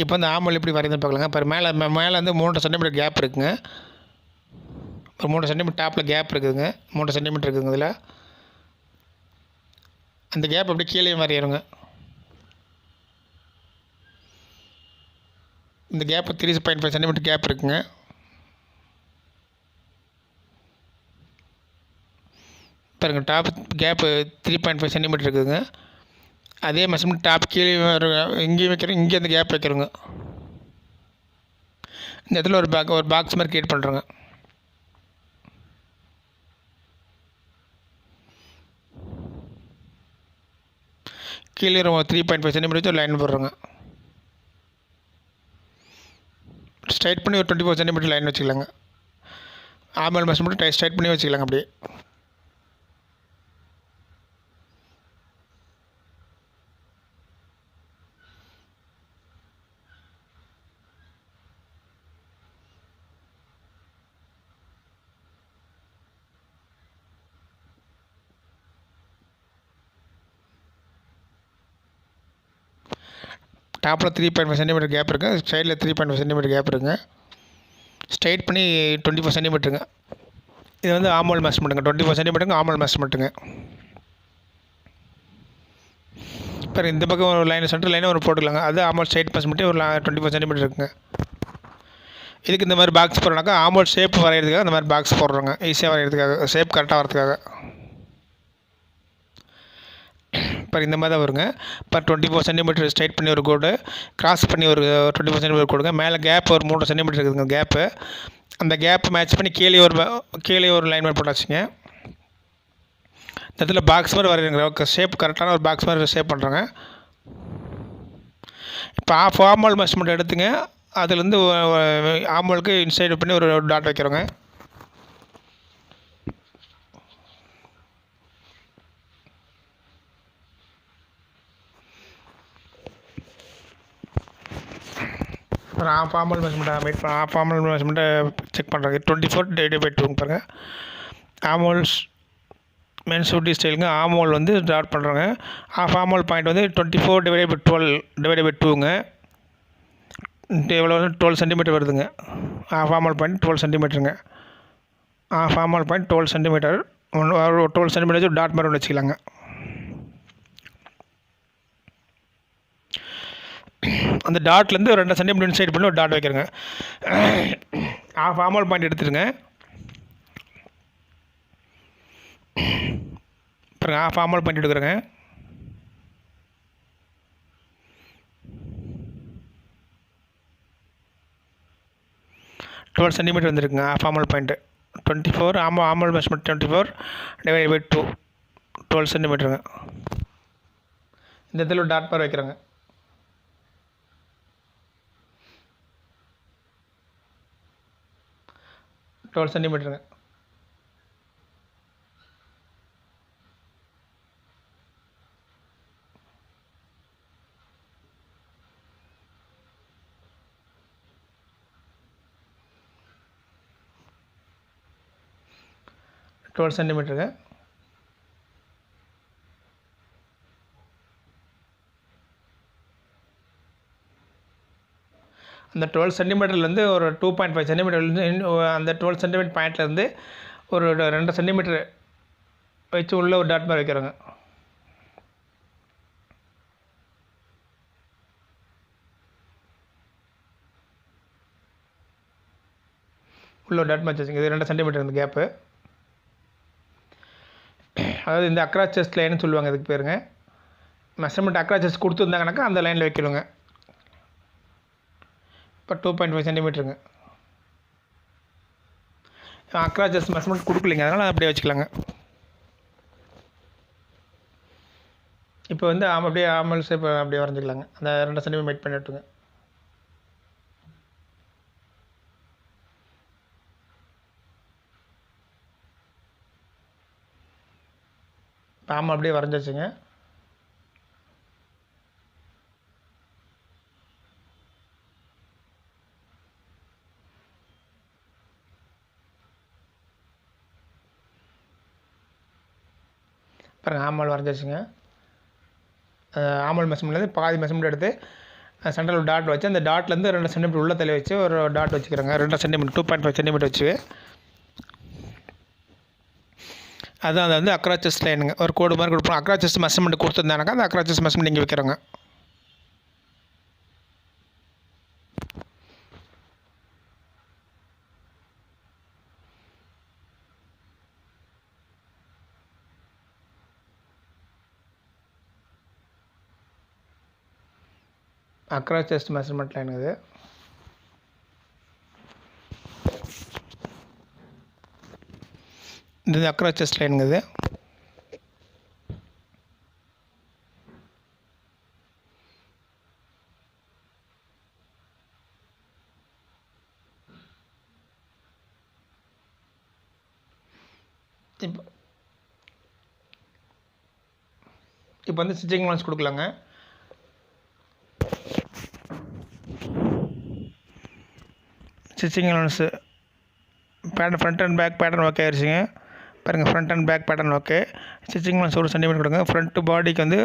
இப்போ வந்து ஆமல் எப்படி வரையுதுன்னு பார்க்கலாங்க. இப்போ மேலே வந்து 3 சென்டிமீட்டர் கேப் இருக்குங்க. இப்போ 3 சென்டிமீட்டர் டாப்பில் கேப் இருக்குதுங்க. 3 சென்டிமீட்டர் இருக்குதுங்க இதில். அந்த கேப் அப்படியே கீழே வரையணுங்க. இந்த கேப் 3.5 சென்டிமீட்டர் கேப் இருக்குங்க. பாருங்க, டாப் கேப்பு 3.5 சென்டிமீட்டர் இருக்குதுங்க. அதே மெஷர்மெண்ட் டாப் கீழே இங்கேயும் வைக்கிறோம், இங்கே அந்த கேப் வைக்கிறோங்க. இந்த இடத்துல ஒரு பாக்ஸ் மாதிரி க்ரியேட் பண்ணுறோங்க. கீழே 3.5 சென்டிமீட்டர் வச்சு ஒரு லைன் போடுறோங்க. ஸ்ட்ரைட் பண்ணி ஒரு 24 சென்டிமீட்டர் லைன் வச்சுக்கலாங்க. ஆமல் மெஷர்மெண்ட் ஸ்ட்ரைட் பண்ணி வச்சுக்கலாங்க. அப்படியே டாப்பில் 3.5 சென்டிமீட்டர் கேப் இருக்குது. சைடில் 3.5 சென்டிமீட்டர் கேப் இருக்குங்க. ஸ்ட்ரைட் பண்ணி 24 சென்டிமீட்டருங்க. இது வந்து ஆமல் மெஷர்மெண்ட்டுங்க. 24 சென்டிமீட்டருங்க ஆமல் மெஷர்மெண்ட்டுங்க. இப்போ இந்த பக்கம் ஒரு லைன், சென்டர் லைனை ஒரு போட்டுக்கலாங்க. அது ஆமல் ஸ்ட்ரைட் மெஷர்மெண்ட்டு ஒரு 24 சென்டிமீட்டர் இருக்குங்க. இதுக்கு இந்த மாதிரி பாக்ஸ் போடுறோம்னாக்கா ஆமல் ஷேப் வரைகிறதுக்காக இந்த மாதிரி பாக்ஸ் போடுறோங்க. ஈஸியாக வரைகிறதுக்காக, ஷேப் கரெக்டாக வரதுக்காக. இப்போ இந்த மாதிரி தான் வருங்க. இப்போ 24 சென்டிமீட்டர் ஸ்ட்ரைட் பண்ணி ஒரு கோடு, கிராஸ் பண்ணி ஒரு 24 சென்டிமீட்டர் கோடுங்க. மேலே கேப் ஒரு 3 சென்டிமீட்டர் இருக்குதுங்க கேப்பு. அந்த கேப் மேட்ச் பண்ணி கீழே ஒரு லைன் மாதிரி போட்டாச்சுங்க. இந்த இடத்துல பாக்ஸ் மாதிரி வரைகிறேங்க. ஷேப் கரெக்டான ஒரு பாக்ஸ் மாதிரி ஷேப் பண்ணுறோங்க. இப்போ ஆமல் மெஷர்மெண்ட் எடுத்துங்க. அதுலேருந்து ஆமலுக்கு இன்சைடு பண்ணி ஒரு டாட் வைக்கிறோங்க. ஒரு ஆமல் மெஷர்மெண்ட்டை செக் பண்ணுறாங்க. 24/2 பாருங்கள். ஆமோல்ஸ் மென்ஸ் உட்டி ஸ்டைலுங்க. ஆமோல் வந்து டாட் பண்ணுறாங்க. ஆமல் பாயிண்ட் வந்து 24/12/2ங்க. எவ்வளோ 12 சென்டிமீட்டர் வருதுங்க. ஆமல் பாயிண்ட் 12 சென்டிமீட்டருங்க. Armhole point 12 centimetre. 12 சென்டிமீட்டர் வச்சு டாட் மாதிரி ஒன்று வச்சுக்கலாங்க. அந்த டாட்லேருந்து 2 சென்டிமீட்டர் இன்சைட் பண்ணி ஒரு டாட் வைக்கிறேங்க. ஆமல் பாயிண்ட் எடுத்துருங்க. பாருங்க, ஆமல் பாயிண்ட் எடுக்கிறேங்க. டுவெல் சென்டிமீட்டர் வந்துருக்குங்க. Armhole point 24. ஆமல் மெஷர்மெண்ட் 24/2 12 சென்டிமீட்டருங்க. இந்த இடத்துல ஒரு டாட் மாதிரி வைக்கிறேங்க. டுவெல் சென்டிமீட்டருங்க. டுவெல் சென்டிமீட்டருங்க. அந்த 12 சென்டிமீட்டர்லேருந்து ஒரு 2.5 சென்டிமீட்டர்லேருந்து அந்த 12 சென்டிமீட்டர் பாயிண்ட்லேருந்து ஒரு 2 சென்டிமீட்டர் வச்சு உள்ளே ஒரு டாட் மாதிரி வைக்கிறோங்க. உள்ள ஒரு டாட் மாதிரி வச்சுங்க. இது 2 சென்டிமீட்டர் இந்த கேப்பு. அதாவது இந்த அக்ராஸ் செஸ்ட் லைன்னு சொல்லுவாங்க இதுக்கு பேருங்க. மெஷர்மெண்ட் அக்ராஸ் செஸ்ட் கொடுத்துருந்தாங்கனாக்கா அந்த லைனில் வைக்கணுங்க. இப்போ 2.5 சென்டிமீட்டருங்க. அக்ராஸ் செஸ்ட் மெஷர்மெண்ட் கொடுக்கலிங்க, அதனால் அப்படியே வச்சுக்கலாங்க. இப்போ வந்து அப்படியே ஆமல் ஷேப் அப்படியே வரைஞ்சிக்கலாங்க. அந்த 2 சென்டிமீட்டர் மேட் பண்ணி விட்டுங்க. இப்போ ஆமாம் அப்படியே வரைஞ்சாச்சுங்க. பாருங்கள், ஆமால் வரைஞ்சாச்சுங்க. ஆமல் மெஷர்மெண்ட்லேருந்து பாதி மெஷர்மெண்ட் எடுத்து சென்டரில் ஒரு டாட் வச்சு அந்த டாட்லேருந்து 2 சென்டிமீட்டர் உள்ள தள்ளி வச்சு ஒரு டாட் வச்சுக்கிறேங்க. 2 சென்டிமீட்டர் 2.5 சென்டிமீட்டர் வச்சு அதுதான் அது வந்து அக்ராஸ் செஸ்ட் லைனுங்க. ஒரு கோடு மாதிரி கொடுப்போம். அக்ராஸ் செஸ்ட் மெஷர்மெண்ட் கொடுத்துருந்தானாக்கா அந்த அக்ராஸ் செஸ்ட் மெஷர்மெண்ட் இங்கே வைக்கிறோங்க. அக்ராஸ் செஸ்ட் மெஷர்மெண்ட் லைன் இது. இது அக்ராஸ் செஸ்ட் லைனுங்க இது. இப்போ வந்து ஸ்டிச்சிங் அலவன்ஸ் கொடுக்கலாங்க. Stitching allowance pattern front and back pattern okay ஆயிடுச்சுங்க. பாருங்கள், front and back pattern okay. Stitching allowance 1 centimetre கொடுங்க. ஃப்ரண்ட் பாடிக்கு வந்து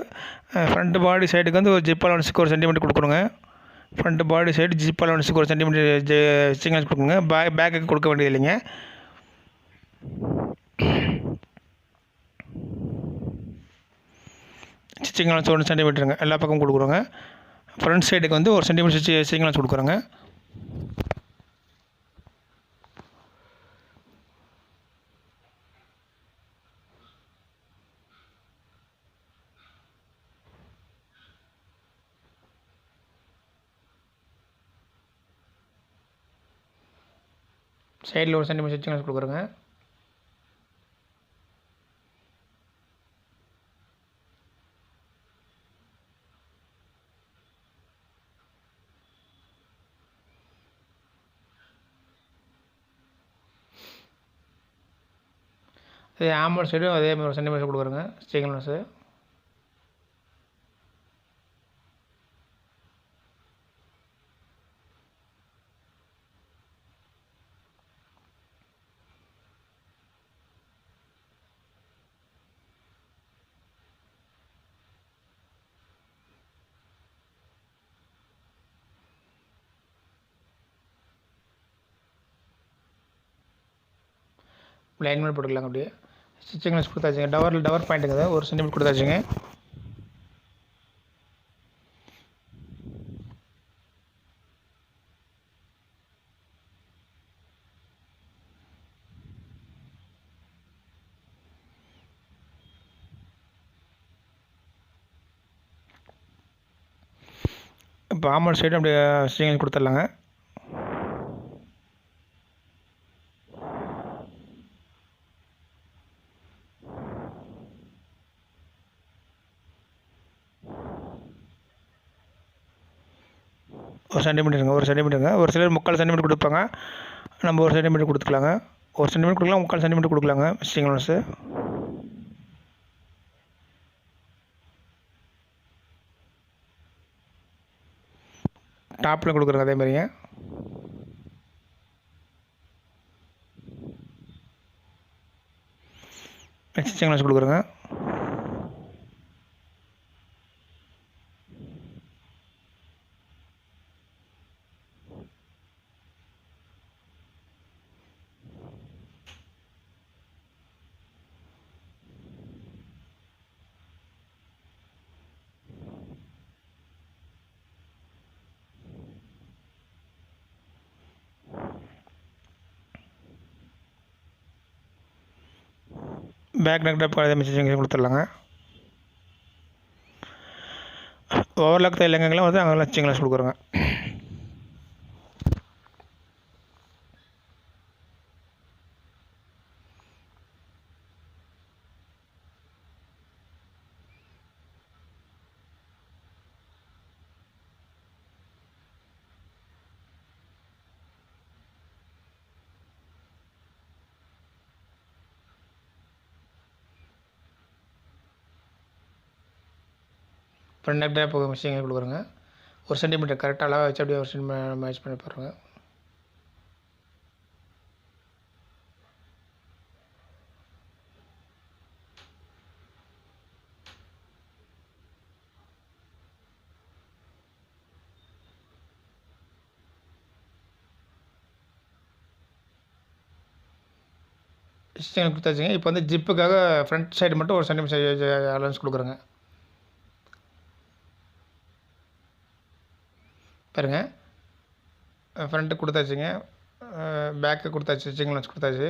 ஃப்ரண்ட் பாடி சைடுக்கு வந்து ஒரு ஜிப் அலவன்ஸுக்கு 1 சென்டிமீட்டர் கொடுக்கணுங்க. ஃப்ரண்ட் பாடி சைடு ஜிப் அலவன்ஸுக்கு 1 சென்டிமீட்டர் ஸ்டிச்சிங் அலவன்ஸ் கொடுக்குங்க. பேக்குக்கு கொடுக்க வேண்டியது இல்லைங்க. ஸ்டிச்சிங் அலவன்ஸ் 1 சென்டிமீட்டருங்க எல்லா பக்கமும் கொடுக்குறோங்க. ஃப்ரண்ட் சைடுக்கு வந்து 1 சென்டிமீட்டர் ஸ்டிச்சிங் அலவன்ஸ் கொடுக்குறோங்க. சைடில் 1 சென்டிமீட்டர் ஸ்டிச்சிங் அலவன்ஸ் கொடுக்குறோங்க. அதே ஆம்பல் சைடும் அதே மாதிரி 1 சென்டிமீட்டர் கொடுக்குறோங்க ஸ்டிச்சிங் அலவன்ஸு. லைன் மேல் போட்டுக்கலாங்க. அப்படியே ஸ்டிச்சிங் அலவன்ஸ் கொடுத்தாச்சுங்க. டவர் பாயிண்ட்டுங்க 1 சென்டிமீட்டர் கொடுத்தாச்சுங்க. இப்போ ஆம்பல் சைடு அப்படியே ஸ்டிச்சிங் அலவன்ஸ் கொடுத்துட்லாங்க. ஒரு சென்டிமீட்டருங்க. ஒரு சிலர் 3/4 சென்டிமீட்டர் கொடுப்பாங்க. நம்ம 1 சென்டிமீட்டர் கொடுத்துக்கலாங்க. 1 சென்டிமீட்டர் கொடுக்கலாம், 3/4 சென்டிமீட்டர் கொடுக்கலாங்க ஸ்டிச்சிங் அலவன்ஸு. டாப்பில் கொடுக்குறோங்க அதே மாதிரிங்க. ஸ்டிச்சிங் அலவன்ஸ் கொடுக்குறோங்க. பேக் நெக் டாப் அதே மாதிரி ஸ்டிச்சிங் கொடுத்துட்லாங்க. ஓவர்லாக் தைலங்கெல்லாம் வந்து அங்கே ஸ்டிச்சிங் அலவன்ஸ் கொடுக்குறோங்க. ஃப்ரண்ட் நெக் டாப் ஸ்டிச்சிங் கொடுக்குறோங்க. 1 சென்டிமீட்டர் கரெக்டாக அளவாக வச்சு அப்படியே 1 சென்டிமீட்டர் மேட்ச் பண்ணி போடுறோங்க. ஸ்டிச்சிங் கொடுத்தாச்சுங்க. இப்போ வந்து ஜிப்புக்காக ஃப்ரண்ட் சைடு மட்டும் 1 சென்டிமீட்டர் அலவன்ஸ் கொடுக்குறேங்க. பாருங்கள், ஃப்ரண்ட்டு கொடுத்தாச்சுங்க, பேக்கு கொடுத்தாச்சு, ஸ்டிச்சிங் அலவன்ஸ் கொடுத்தாச்சு.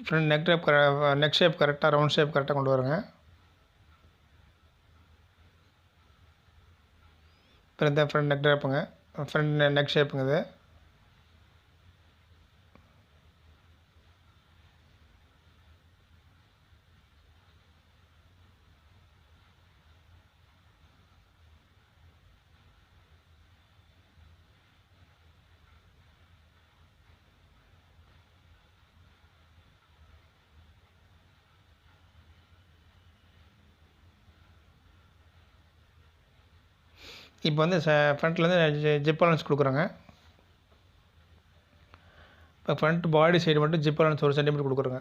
ஃப்ரண்ட் நெக் ஷேப் கரெக்டாக, ரவுண்ட் ஷேப் கரெக்டாக கொண்டு வருங்க. அப்புறம் இந்த ஃப்ரண்ட் நெக் ட்ராப்புங்க, ஃப்ரண்ட் நெக் ஷேப்புங்க இது. இப்போ வந்து ஃப்ரண்ட்லேருந்து ஜிப் அலவன்ஸ் கொடுக்குறோங்க. இப்போ ஃப்ரண்ட் பாடி சைடு மட்டும் ஜிப் அலவன்ஸ் 1 சென்டிமீட்டர் கொடுக்குறோங்க.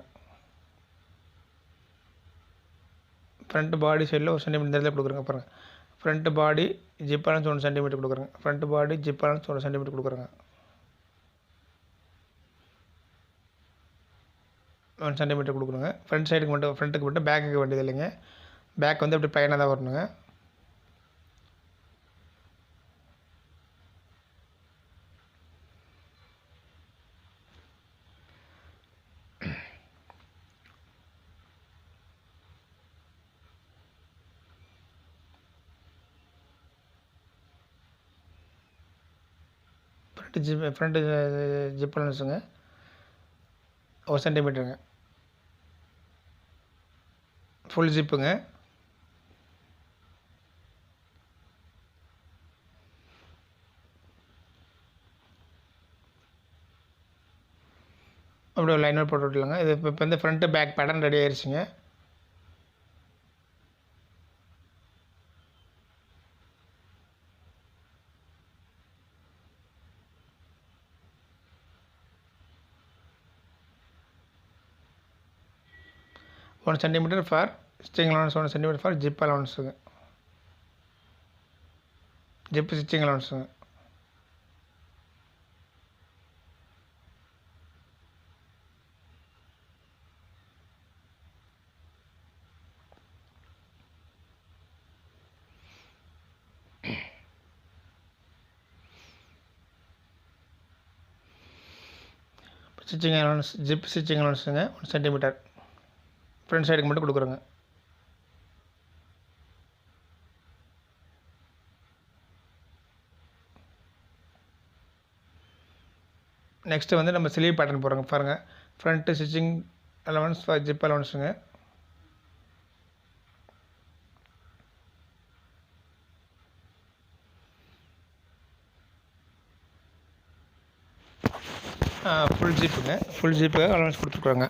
ஃப்ரண்ட் பாடி சைடில் 1 சென்டிமீட்டர் இந்த இடத்துல கொடுக்குறோங்க. பாருங்கள், front body zip allowance 1 centimetre கொடுக்குறோங்க. Front body zip allowance 1 centimetre கொடுக்குறோங்க. 1 சென்டிமீட்டர் கொடுக்குறோங்க. ஃப்ரண்ட்டுக்கு மட்டும் பேக்குக்கு வேண்டியது இல்லைங்க. பேக் வந்து அப்படி ப்ளைனாக தான் வரணுங்க. ஃப்ரண்ட்டு ஜிப் அலவன்ஸுங்க 1 சென்டிமீட்டருங்க. ஃபுல் ஜிப்புங்க. அப்படியே லைன் அவுட் போட்டு விட்டுலாங்க. இது இப்போ வந்து ஃப்ரண்ட்டு பேக் பேட்டர்ன் ரெடி ஆயிடுச்சுங்க. $1 centimeter for stitching allowance, 1 centimetre for zip அலவன்ஸுங்க. ஜிப் ஸ்டிச்சிங் அலவன்ஸுங்க. ஸ்டிச்சிங் அலவன்ஸ், ஜிப் ஸ்டிச்சிங் அலவன்ஸுங்க 1 சென்டிமீட்டர் ஃப்ரண்ட் சைடுக்கு மட்டும் கொடுக்குறோங்க. நெக்ஸ்ட்டு வந்து நம்ம ஸ்லீவ் பேட்டர்ன் போடுறோங்க. பாருங்கள், front stitching allowance for zip அலவன்ஸுங்க. ஃபுல் ஜிப்புங்க. ஃபுல் ஜிப்புக்காக அலவன்ஸ் கொடுத்துருக்குறாங்க.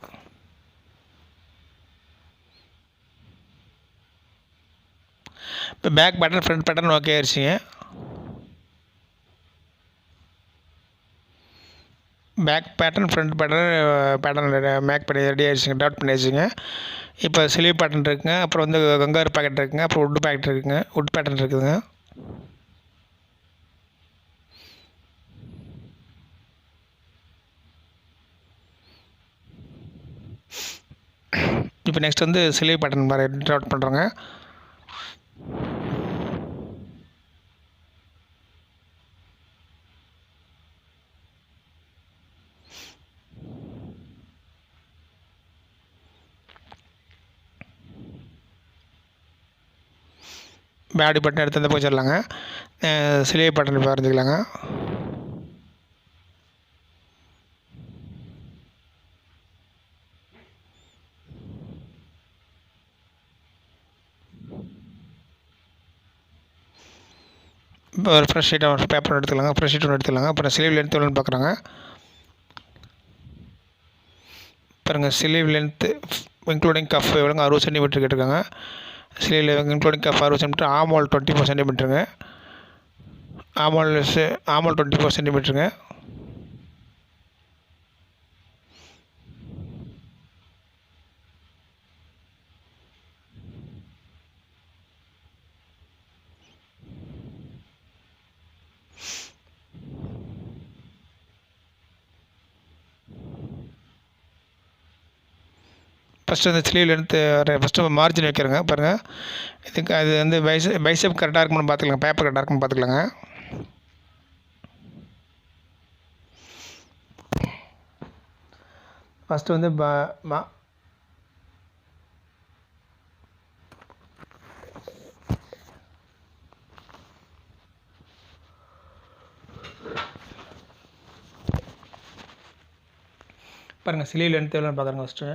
இப்போ back pattern front pattern okay ஆயிடுச்சுங்க. Back pattern front pattern make பண்ணி ரெடி ஆயிடுச்சுங்க, டாட் பண்ணி ஆயிடுச்சுங்க. இப்போ ஸ்லீவ் பேட்டர்ன் இருக்குங்க, அப்புறம் வந்து கங்காரு பேக்கெட் இருக்குங்க, அப்புறம் உட் பேக்கெட் இருக்குங்க, உட் பேட்டர்ன் இருக்குதுங்க. இப்போ நெக்ஸ்ட் வந்து ஸ்லீவ் பேட்டர்ன் மாதிரி டாட் பண்ணுறோங்க. பேடி பட்டன் எடுத்து வந்து போச்சிடலாங்க. ஸ்லீவ் பட்டன் இப்போ வரைஞ்சிக்கலாங்க. இப்போ ஒரு ஃப்ரெஷ் ஷீட் ஒரு பேப்பர் எடுத்துக்கலாங்க. ஃப்ரெஷ் ஷீட் ஒன்று எடுத்துக்கலாங்க. அப்புறம் ஸ்லீவ் லென்த் எவ்வளோன்னு பார்க்குறாங்க. பாருங்கள், ஸ்லீவ் லென்த்து இன்க்ளூடிங் கஃப் எவ்வளோங்க, 60 சென்டிமீட்டர் கேட்டிருக்காங்க. Sleeve including cuff 60 centimetre, arm hole 24 சென்டிமீட்டருங்க. ஆமோல் ஆமோல் 24 சென்டிமீட்டருங்க. ஃபஸ்ட்டு அந்த ஸ்லீவ் லென்த்து ஃபஸ்ட்டு மார்ஜின் வைக்கிறேங்க பாருங்கள். இதுக்கு அது வந்து பைசெப் கரெக்டாக இருக்குன்னு பார்த்துக்கலாங்க, பேப்பர் கரெக்டாக இருக்குன்னு பார்த்துக்கலாங்க. ஃபஸ்ட்டு வந்து பாருங்கள் ஸ்லீவ் லென்த் எவ்வளோன்னு பார்க்குறேங்க. ஃபஸ்ட்டு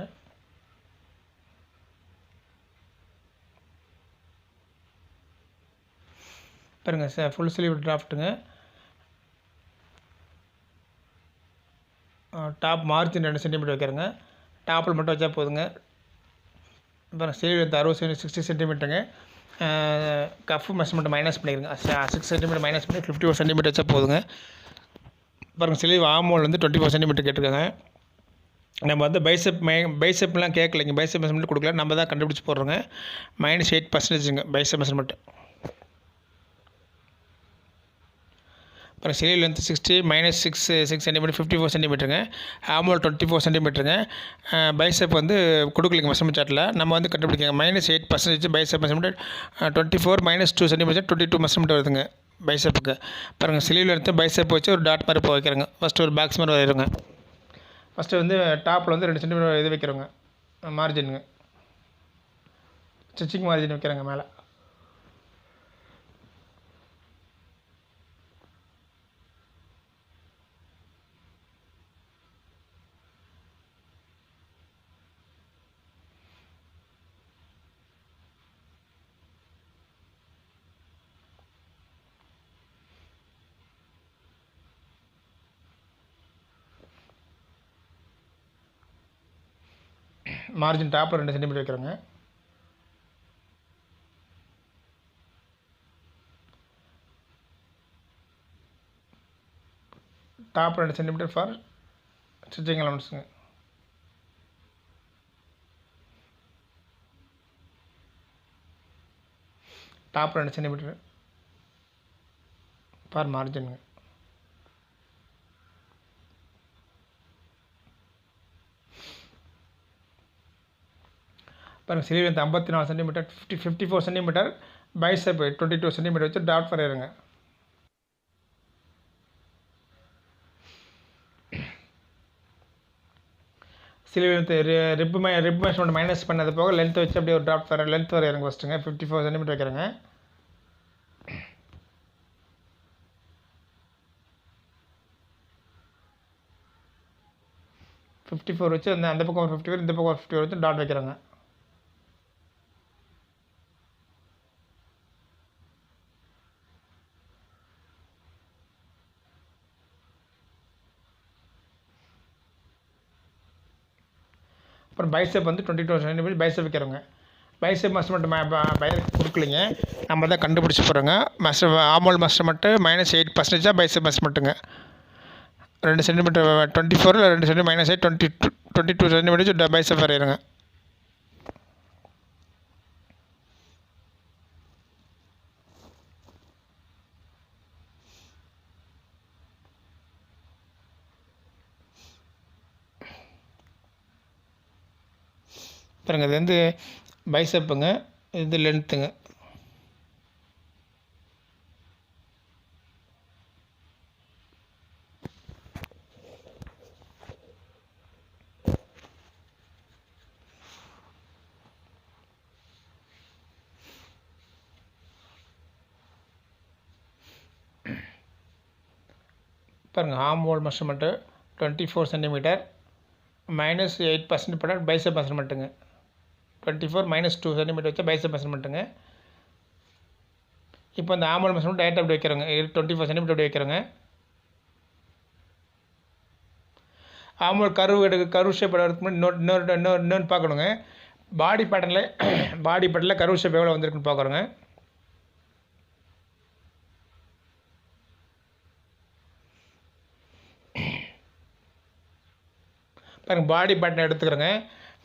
பாருங்கள் ஃபுல் ஸ்லீவ் டிராஃப்ட்டுங்க. டாப் மார்ஜின் 2 சென்டிமீட்டர் வைக்கிறேங்க. டாப்பில் மட்டும் வச்சா போதுங்க. பாருங்கள் ஸ்லீவ் லென்த் 60 சென்டிமீட்டருங்க. கஃப் மெஷர்மெண்ட் மைனஸ் பண்ணிடுங்க. 6 சென்டிமீட்டர் மைனஸ் பண்ணி 51 சென்டிமீட்டர் வச்சா போதுங்க. பாருங்கள் ஸ்லீவ் ஆமோல் வந்து 24 சென்டிமீட்டர் கேட்டிருக்காங்க. நம்ம வந்து பைசெப்லாம் கேட்கலைங்க, பைசெப் மெஷர்மெண்ட் கொடுக்கல, நம்ம தான் கண்டுபிடிச்சி போடுறோங்க. -8% பைசெப் மெஷர்மெண்ட். அப்புறம் ஸ்லீவ் லென்த் 60 -6 சென்டிமீட்டர் 54 சென்டிமீட்டருங்க. ஆமோல் 24 சென்டிமீட்டருங்க. பைசெப் வந்து கொடுக்கலைங்க மெஷர்மெண்ட் சார்ட்டில், நம்ம வந்து கண்டுபிடிக்கங்க. -8% பைசெப் மெஷர்மெண்ட் 24 -2 சென்டிமீட்டர் 22 மெஷர்மெண்ட் வருதுங்க பைசெப்புக்கு. பாருங்கள் ஸ்லீவ் லென்த்து பைசெப் வச்சு ஒரு டாட் மாதிரி வைக்கிறேங்க. ஃபஸ்ட்டு ஒரு பாக்ஸ் மாதிரி வரைகிறோங்க. ஃபஸ்ட்டு வந்து டாப்பில் வந்து 2 சென்டிமீட்டர் இது வைக்கிறோங்க, மார்ஜினுங்க, ஸ்டிச்சிங் மார்ஜின் வைக்கிறேங்க மேலே. மார்ஜின் டாப்பில் 2 சென்டிமீட்டர் வைக்கிறோங்க. டாப் 2 சென்டிமீட்டர் ஃபார் ஸ்டிச்சிங் எலமெண்ட்ஸுங்க. டாப் 2 சென்டிமீட்டர் ஃபார் மார்ஜினுங்க. பாருங்கள் sleeve length 54 centimetre 54 centimetre bicep 22 centimetre வச்சு டாட் வரையிருங்க. Sleeve length rib measurement minus பண்ணது போக லென்த் வச்சு அப்படியே ஒரு டாட் லென்த் வரையிருங்க. ஃபஸ்ட்டுங்க 54 சென்டிமீட்டர் வைக்கிறேங்க. வச்சு அந்த பக்கம் ஒரு 54 இந்த பக்கம் ஒரு 54 வச்சு டாட் வைக்கிறேங்க. அப்புறம் பைசெப் வந்து 22 சென்டிமீட்டர் பைசெப் வைக்கிறோங்க. பைசெப் மெஷர்மெண்ட் கொடுக்கலிங்க, நம்ம தான் கண்டுபிடிச்சி போகிறோங்க. ஆமோல் மெஷர்மெண்ட்டு -8% தான் பைசெப் மெஷர்மெண்ட்டுங்க. 2 சென்டிமீட்டர் 24 2 சென்டிமீட்டர் -8 22 சென்டிமீட்டர் பைசெப் வரையிருங்க. பாருங்கள் இது வந்து பைசெப்புங்க, இது லென்த்துங்க. பாருங்கள் ஆம் மெஷர்மெண்ட்டு 24 சென்டிமீட்டர் -8% பண்ண பைசெப் மெஷர்மெண்ட்டுங்க. 24 -2 சென்டிமீட்டர் வச்சு பைசெப் மெஷர்மெண்ட்டுங்க. இப்போ இந்த ஆமோல் மெஷர்மெண்ட் டேரெக்டாக அப்படி வைக்கிறோங்க. 24 சென்டிமீட்டர் அப்படி வைக்கிறோங்க. ஆமோல் கர்வ் ஷேப் எடுக்கிறதுக்கு முன்னாடி இன்னொன்று பார்க்கணுங்க. பாடி பேட்டர்னில் கர்வ் ஷேப் எவ்வளோ வந்திருக்குன்னு பார்க்குறோங்க. பாருங்கள் பாடி பட்டன் எடுத்துக்கிறோங்க.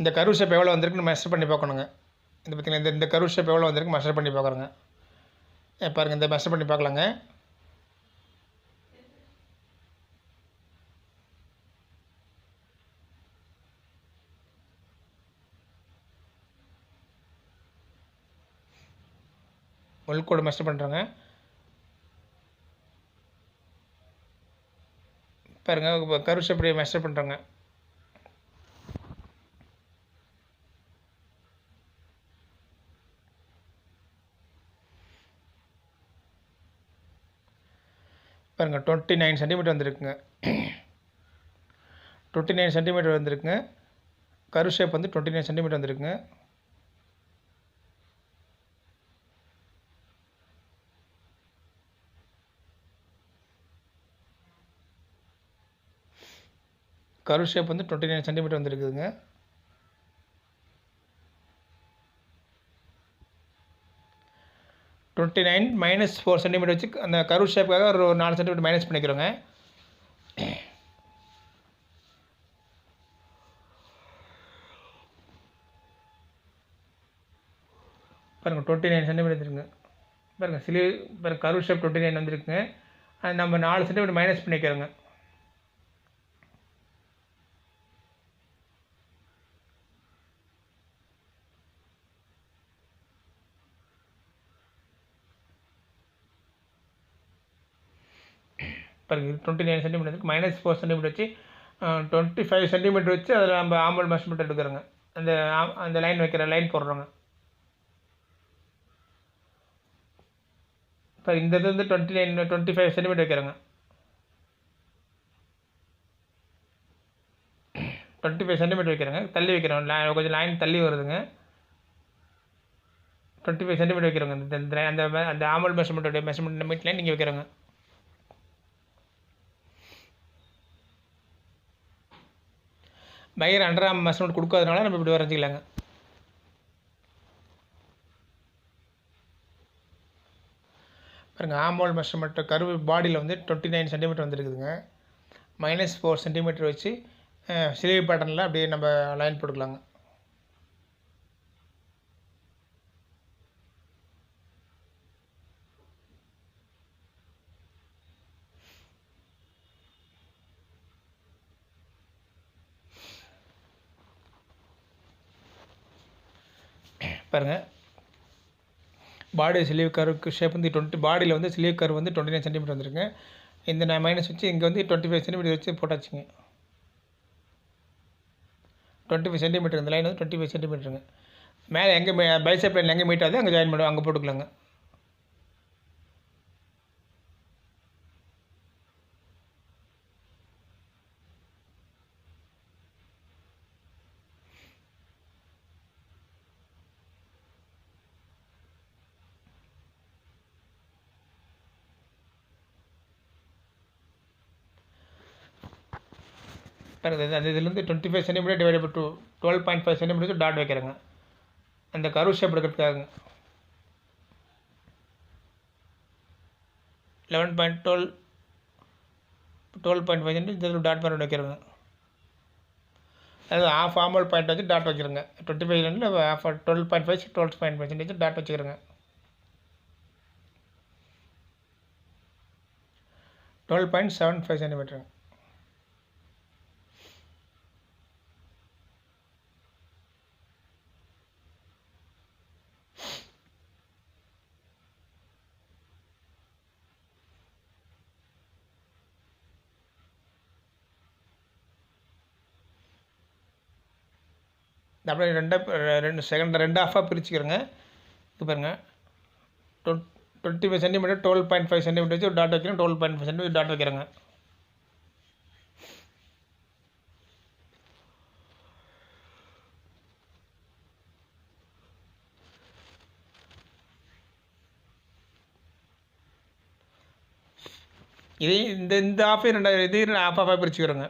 இந்த கர்வ் ஷேப் எவ்வளோ வந்திருக்குன்னு மெஷர் பண்ணி பார்க்கணுங்க. இந்த பார்த்தீங்களா, இந்த கர்வ் ஷேப் எவ்வளோ வந்திருக்கு மெஷர் பண்ணி பார்க்குறோங்க. பாருங்கள், இந்த மெஷர் பண்ணி பார்க்கலாங்க. உள்கோடு மெஷர் பண்ணுறோங்க. பாருங்கள், கர்வ் ஷேப் மெஷர் பண்ணுறோங்க. பாருங்கள், 29 சென்டிமீட்டர் வந்திருக்குங்க. 29 சென்டிமீட்டர் வந்திருக்குங்க. கர்வ் ஷேப் வந்து 29 சென்டிமீட்டர் வந்திருக்குங்க. கர்வ் ஷேப் வந்து 29 சென்டிமீட்டர் வந்துருக்குதுங்க. -4 சென்டிமீட்டர் வச்சு அந்த கர்வ் ஷேப்புக்காக ஒரு 4 சென்டிமீட்டர் மைனஸ் பண்ணிக்கிறோங்க. பாருங்கள், 29 சென்டிமீட்டர் வந்துருக்குங்க. பாருங்கள், பாருங்கள் கர்வ் ஷேப் 29 வந்துருக்குங்க. அது நம்ம 4 சென்டிமீட்டர் மைனஸ் பண்ணிக்கிறோங்க. பாருங்கள், 29 சென்டிமீட்டர் -4 சென்டிமீட்டர் வச்சு 25 சென்டிமீட்டர் வச்சு அதில் நம்ம ஆம்பல் மெஷர்மெண்ட் எடுக்கிறோங்க. அந்த அந்த லைன் லைன் போடுறோங்க. இப்போ இந்த இது வந்து 25 சென்டிமீட்டர் வைக்கிறோங்க. 25 சென்டிமீட்டர் வைக்கிறோங்க. தள்ளி வைக்கிறோம், கொஞ்சம் லைன் தள்ளி வருதுங்க. 25 சென்டிமீட்டர் வைக்கிறோங்க. அந்த அந்த ஆம்பல் மெஷர்மெண்ட் மீட் லைன் நீங்கள் வைக்கிறோங்க. பையர் அண்டர் ஆர்ம் மெஷர்மெண்ட் கொடுக்காதனால நம்ம இப்படி வரைஞ்சிக்கலாங்க. பாருங்கள், ஆம்போல் மெஷர்மெண்ட் கர்வ் பாடியில் வந்து 29 சென்டிமீட்டர் வந்துருக்குதுங்க. -4 சென்டிமீட்டர் வச்சு ஸ்லீவ் பேட்டர்னில் அப்படியே நம்ம லைன் போட்டுக்கலாங்க. பாருங்கள், பாடி ஸ்லீவ் கர்வுக்கு ஷேப் வந்து பாடியில் வந்து ஸ்லீவ் கர்வ் வந்து 29 சென்டிமீட்டர் வந்துருங்க. இந்த நான் மைனஸ் வச்சு இங்கே வந்து 25 சென்டிமீட்டர் வச்சு போட்டாச்சுங்க. 25 சென்டிமீட்டர் இந்த லைன் வந்து 25 சென்டிமீட்டருங்க. மேலே எங்கே பைசெப் லைன் எங்கே மீட் ஆகுது அங்கே ஜாயின் பண்ணுவோம், அங்கே போட்டுக்கலாங்க. அந்த இதுலேருந்து 25 centimetre divide by 12.5 centimetre dot வைக்கிறேங்க. அந்த கர்வ் ஷேப் எடுக்கிறதுக்காக 12.5 சென்டிமீட்டர் டாட் பாயிண்ட் வைக்கிறேங்க. அதாவது ஆஃப் ஆம்பல் பாயிண்ட் வச்சு டாட் வைக்கிறேங்க. 25 ஆஃப் 12.5 12.5 சென்டிமீட்டர் டாட் வச்சுக்கிறேங்க. 12.75 சென்டிமீட்டருங்க. அப்படியே ரெண்டு ஆஃபாக பிரிச்சுக்கிறேங்க. இது பாருங்கள், 25 சென்டிமீட்டர் 12.5 சென்டிமீட்டர் வச்சு ஒரு டாட் வைக்கிறேன். 12.5 சென்டிமீட்டர் டாட் வைக்கிறேங்க. இதே இந்த ஆஃபே இதையும் ஆஃபாக பிரிச்சுக்கிறோங்க.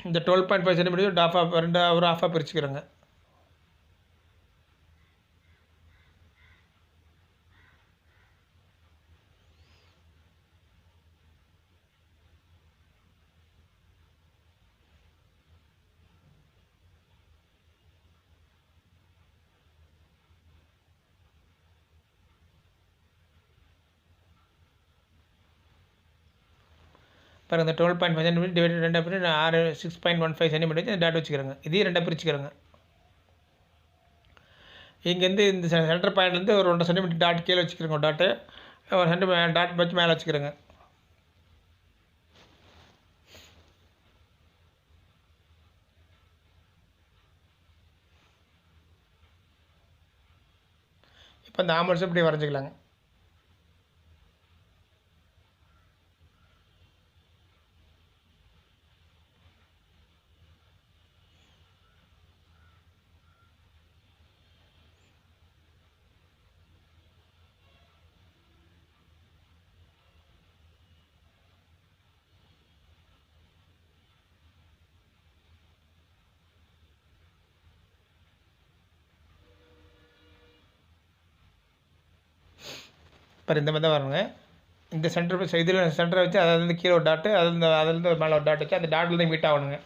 இந்த 12.5 சென்டிமீட்டர் ஒரு ஆஃபாக பிரிச்சுக்கிறோங்க. பாருங்கள் இந்த 12.5 சென்டிமீட்டர் டிவைடட் 2 அப்படி 6.15 சென்டிமீட்டர் வச்சு டாட் வச்சுக்கிறேங்க. இதையும் 2 பிரிச்சுக்கிறேங்க. இங்கேருந்து இந்த சென்டர் பாயிண்ட்லேருந்து ஒரு 1.5 சென்டிமீட்டர் டாட் கீழே வச்சுக்கிறேங்க. ஒரு டாட்டு ஒரு சென்டிமீட்டர் டாட் வச்சு மேலே வச்சுக்கிறேங்க. இப்போ இந்த ஆம்பல்ஸ் இப்படி வரைஞ்சிக்கலாங்க. இப்போ இந்த மாதிரி தான் வரணுங்க. இந்த சென்டர் இதில் சென்டரை வச்சு அதிலேருந்து கீழே ஒரு டாட்டு அதிலேருந்து ஒரு மேலே ஒரு டாட் வச்சு அந்த டாட்லேருந்து மீட் ஆகணுங்க.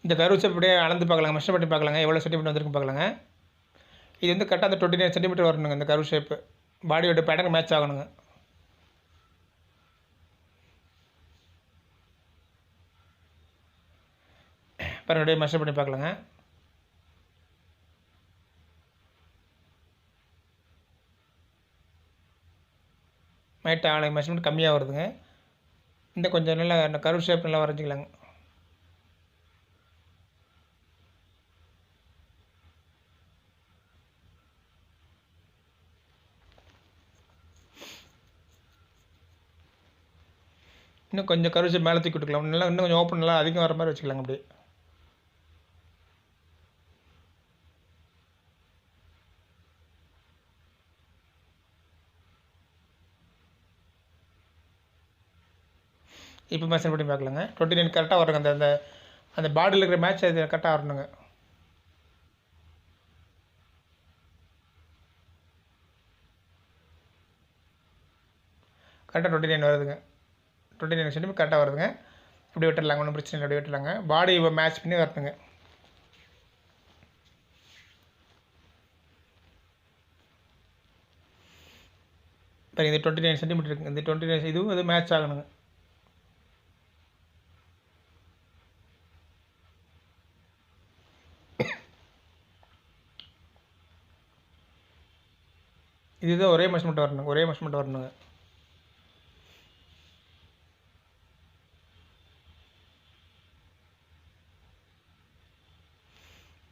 இந்த கர்வ் ஷேப் அப்படியே அளந்து பார்க்கலாங்க. மெஷர் பண்ணி பார்க்கலாங்க எவ்வளோ சென்டிமீட்டர் வந்திருக்குன்னு பார்க்கலாங்க. இது வந்து கரெக்டாக அந்த 29 சென்டிமீட்டர் வரணுங்க. இந்த கர்வ் ஷேப்பு பாடியோட பேட்டர்ன் மேட்ச் ஆகணுங்க. பாருங்க மெஷர் பண்ணி பார்க்கலாங்க. மேட் ஆகலை, மெஷர்மெண்ட் கம்மியாக வருதுங்க. இந்த கொஞ்சம் நல்லா அந்த கர்வ் ஷேப் நல்லா வரைஞ்சிக்கலாங்க. இன்னும் கொஞ்சம் கர்வ் ஷேப் மேலே தூக்கி விட்டுக்கலாம். நல்லா இன்னும் கொஞ்சம் ஓப்பன் நல்லா அதிகம் வர மாதிரி வச்சுக்கலாங்க. அப்படியே இப்போ மெஷர் பண்ணி பார்க்கலாங்க. 29 கரெக்டாக வரணுங்க. அந்த அந்த அந்த பாடியில் இருக்கிற மேட்ச் அது கரெக்டாக வரணுங்க. கரெக்டாக 29 வருதுங்க. 29 சென்டிமீட்டர் கரெக்டாக வருதுங்க. இப்படி விட்டுடலாங்க, ஒன்றும் பிரச்சனை இல்லை. அப்படி விட்டுலாங்க. பாடி மேட்ச் பண்ணி வரணுங்க. இப்போ இது 29 சென்டிமீட்டர் இருக்குங்க. இந்த 29 இதுவும் இது மேட்ச் ஆகணுங்க. இதுதான் ஒரே மெஷர்மெண்ட் வரணுங்க. ஒரே மெஷர்மெண்ட் வரணுங்க.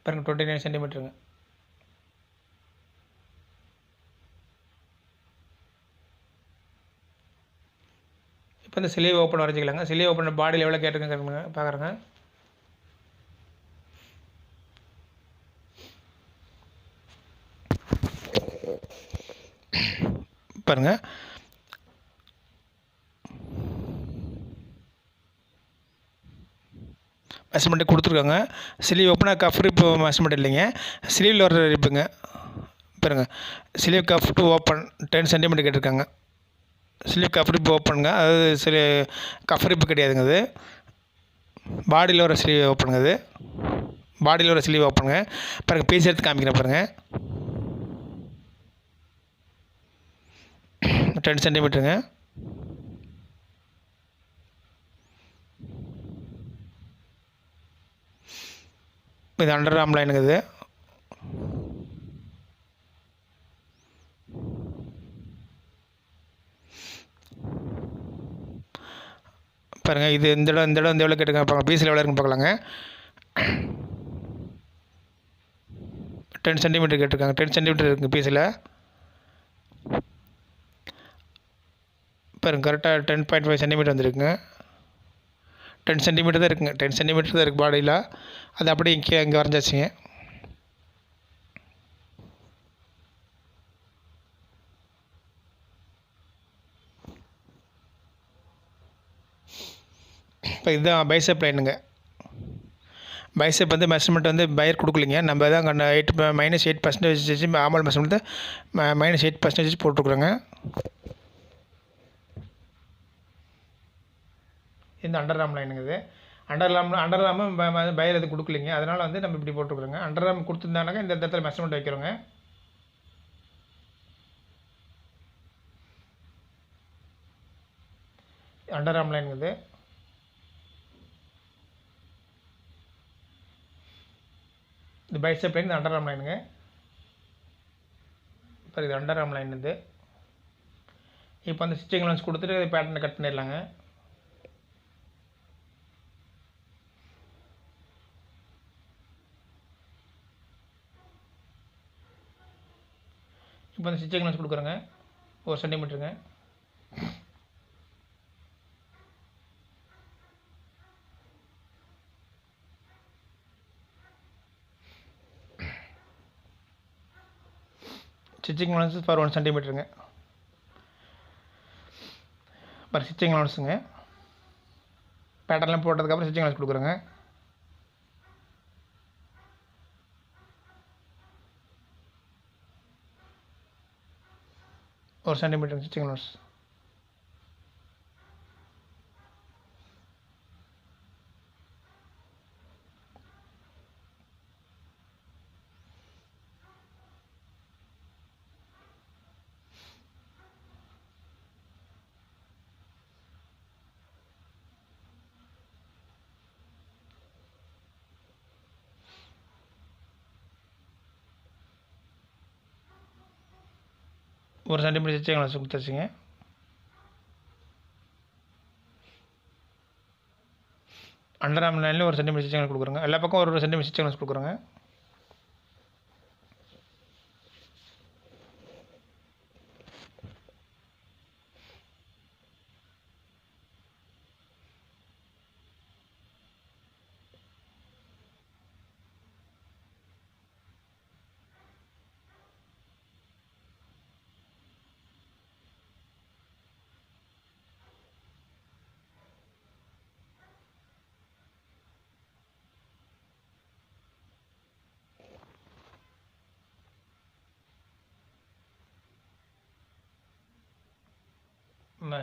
பாருங்கள் 29 சென்டிமீட்டருங்க. இப்போ இந்த ஸ்லீவ் ஓப்பன் வரைஞ்சிக்கலாங்க. ஸ்லீவ் ஓப்பன் பாடியில் எவ்வளோ கேட்டுருங்க பார்க்குறேங்க. பாருங்கள் மெஷர்மெண்ட்டு கொடுத்துருக்காங்க. ஸ்லீவ் ஓப்பனாக கஃப் ரிப்பு மெஷர்மெண்ட் இல்லைங்க, ஸ்லீவில் வர ரிப்புங்க. பாருங்கள் sleeve cuff to open 10 centimetre கேட்டிருக்காங்க. ஸ்லீவ் கஃப் ரிப் ஓப்பனுங்க. அதாவது கஃப் ரிப்பு கிடையாதுங்க. அது பாடியில் வர ஸ்லீவ் ஓப்பனுங்க. அது பாடியில் வர ஸ்லீவ் ஓப்பனுங்க. பாருங்கள் பீஸ் எடுத்து காமிக்கிறேன். பாருங்கள் 10 சென்டிமீட்டருங்க. இது அண்டர் ஆர்ம் லைனுங்க. இது பாருங்கள். இது இந்த இடம் எவ்வளோ கேட்டுங்க பார்க்கலாம். பீஸில் எவ்வளோ இருக்குன்னு பார்க்கலாங்க. 10 சென்டிமீட்டர் கேட்டிருக்காங்க. 10 சென்டிமீட்டர் இருக்குங்க பீஸில். பாருங்கள் கரெக்டாக 10.5 சென்டிமீட்டர் வந்துருக்குங்க. 10 சென்டிமீட்டர் தான் இருக்குங்க. 10 சென்டிமீட்டர் தான் இருக்குது பாடியில். அது அப்படியே இங்கே வரைஞ்சாச்சுங்க. இப்போ இதுதான் பைசெப் லைனுங்க. பைசெப் வந்து மெஷர்மெண்ட் வந்து பையர் கொடுக்கலிங்க. நம்ம தான் -8% வச்சு ஆமல் மெஷர்மெண்ட் -8% வச்சு போட்டுருக்குறோங்க. இந்த அண்டர் ஆர்ம் லைனுங்க. இது அண்டர் ஆர்ம் பையர் எதுவும் கொடுக்கலிங்க. அதனால் வந்து நம்ம இப்படி போட்டுருக்குறோங்க. அண்டர் ஆர்ம் கொடுத்துருந்தானாக்கா இந்த இடத்துல மெஷர்மெண்ட் வைக்கிறோங்க. அண்டர் ஆர்ம் லைன் இது. இது பைசெப் லைன், இது அண்டர் ஆர்ம் லைனுங்க. இப்போ இது அண்டர் ஆர்ம் லைன் இது. இப்போ வந்து ஸ்டிச்சிங் லென்ஸ் கொடுத்துட்டு பேட்டர்னை கட் பண்ணிடலாங்க. இப்போ வந்து ஸ்டிச்சிங் லென்ஸ் கொடுக்குறேங்க 1 சென்டிமீட்டருங்க. ஸ்டிச்சிங் லென்ஸ் ஃபார் 1 சென்டிமீட்டருங்க. அப்புறம் ஸ்டிச்சிங் லென்ஸுங்க பேட்டர்லாம் போட்டதுக்கப்புறம் ஸ்டிச்சிங் லென்ஸ் கொடுக்குறேங்க. ஒரு சென்டிமீட்டர் ஸ்டிச்சிங் லென்ஸ். ஒரு சென்டிமீட்டர் ஸ்டிச்சிங் லென்ஸ் கொடுத்தாச்சுங்க. அண்டர் ஆர்ம் லைனில் 1 சென்டிமீட்டர் ஸ்டிச்சிங் லென்ஸ் கொடுக்குறோங்க. எல்லா பக்கம் ஒரு சென்டிமீட்டர் ஸ்டிச்சிங் லென்ஸ் கொடுக்குறோங்க.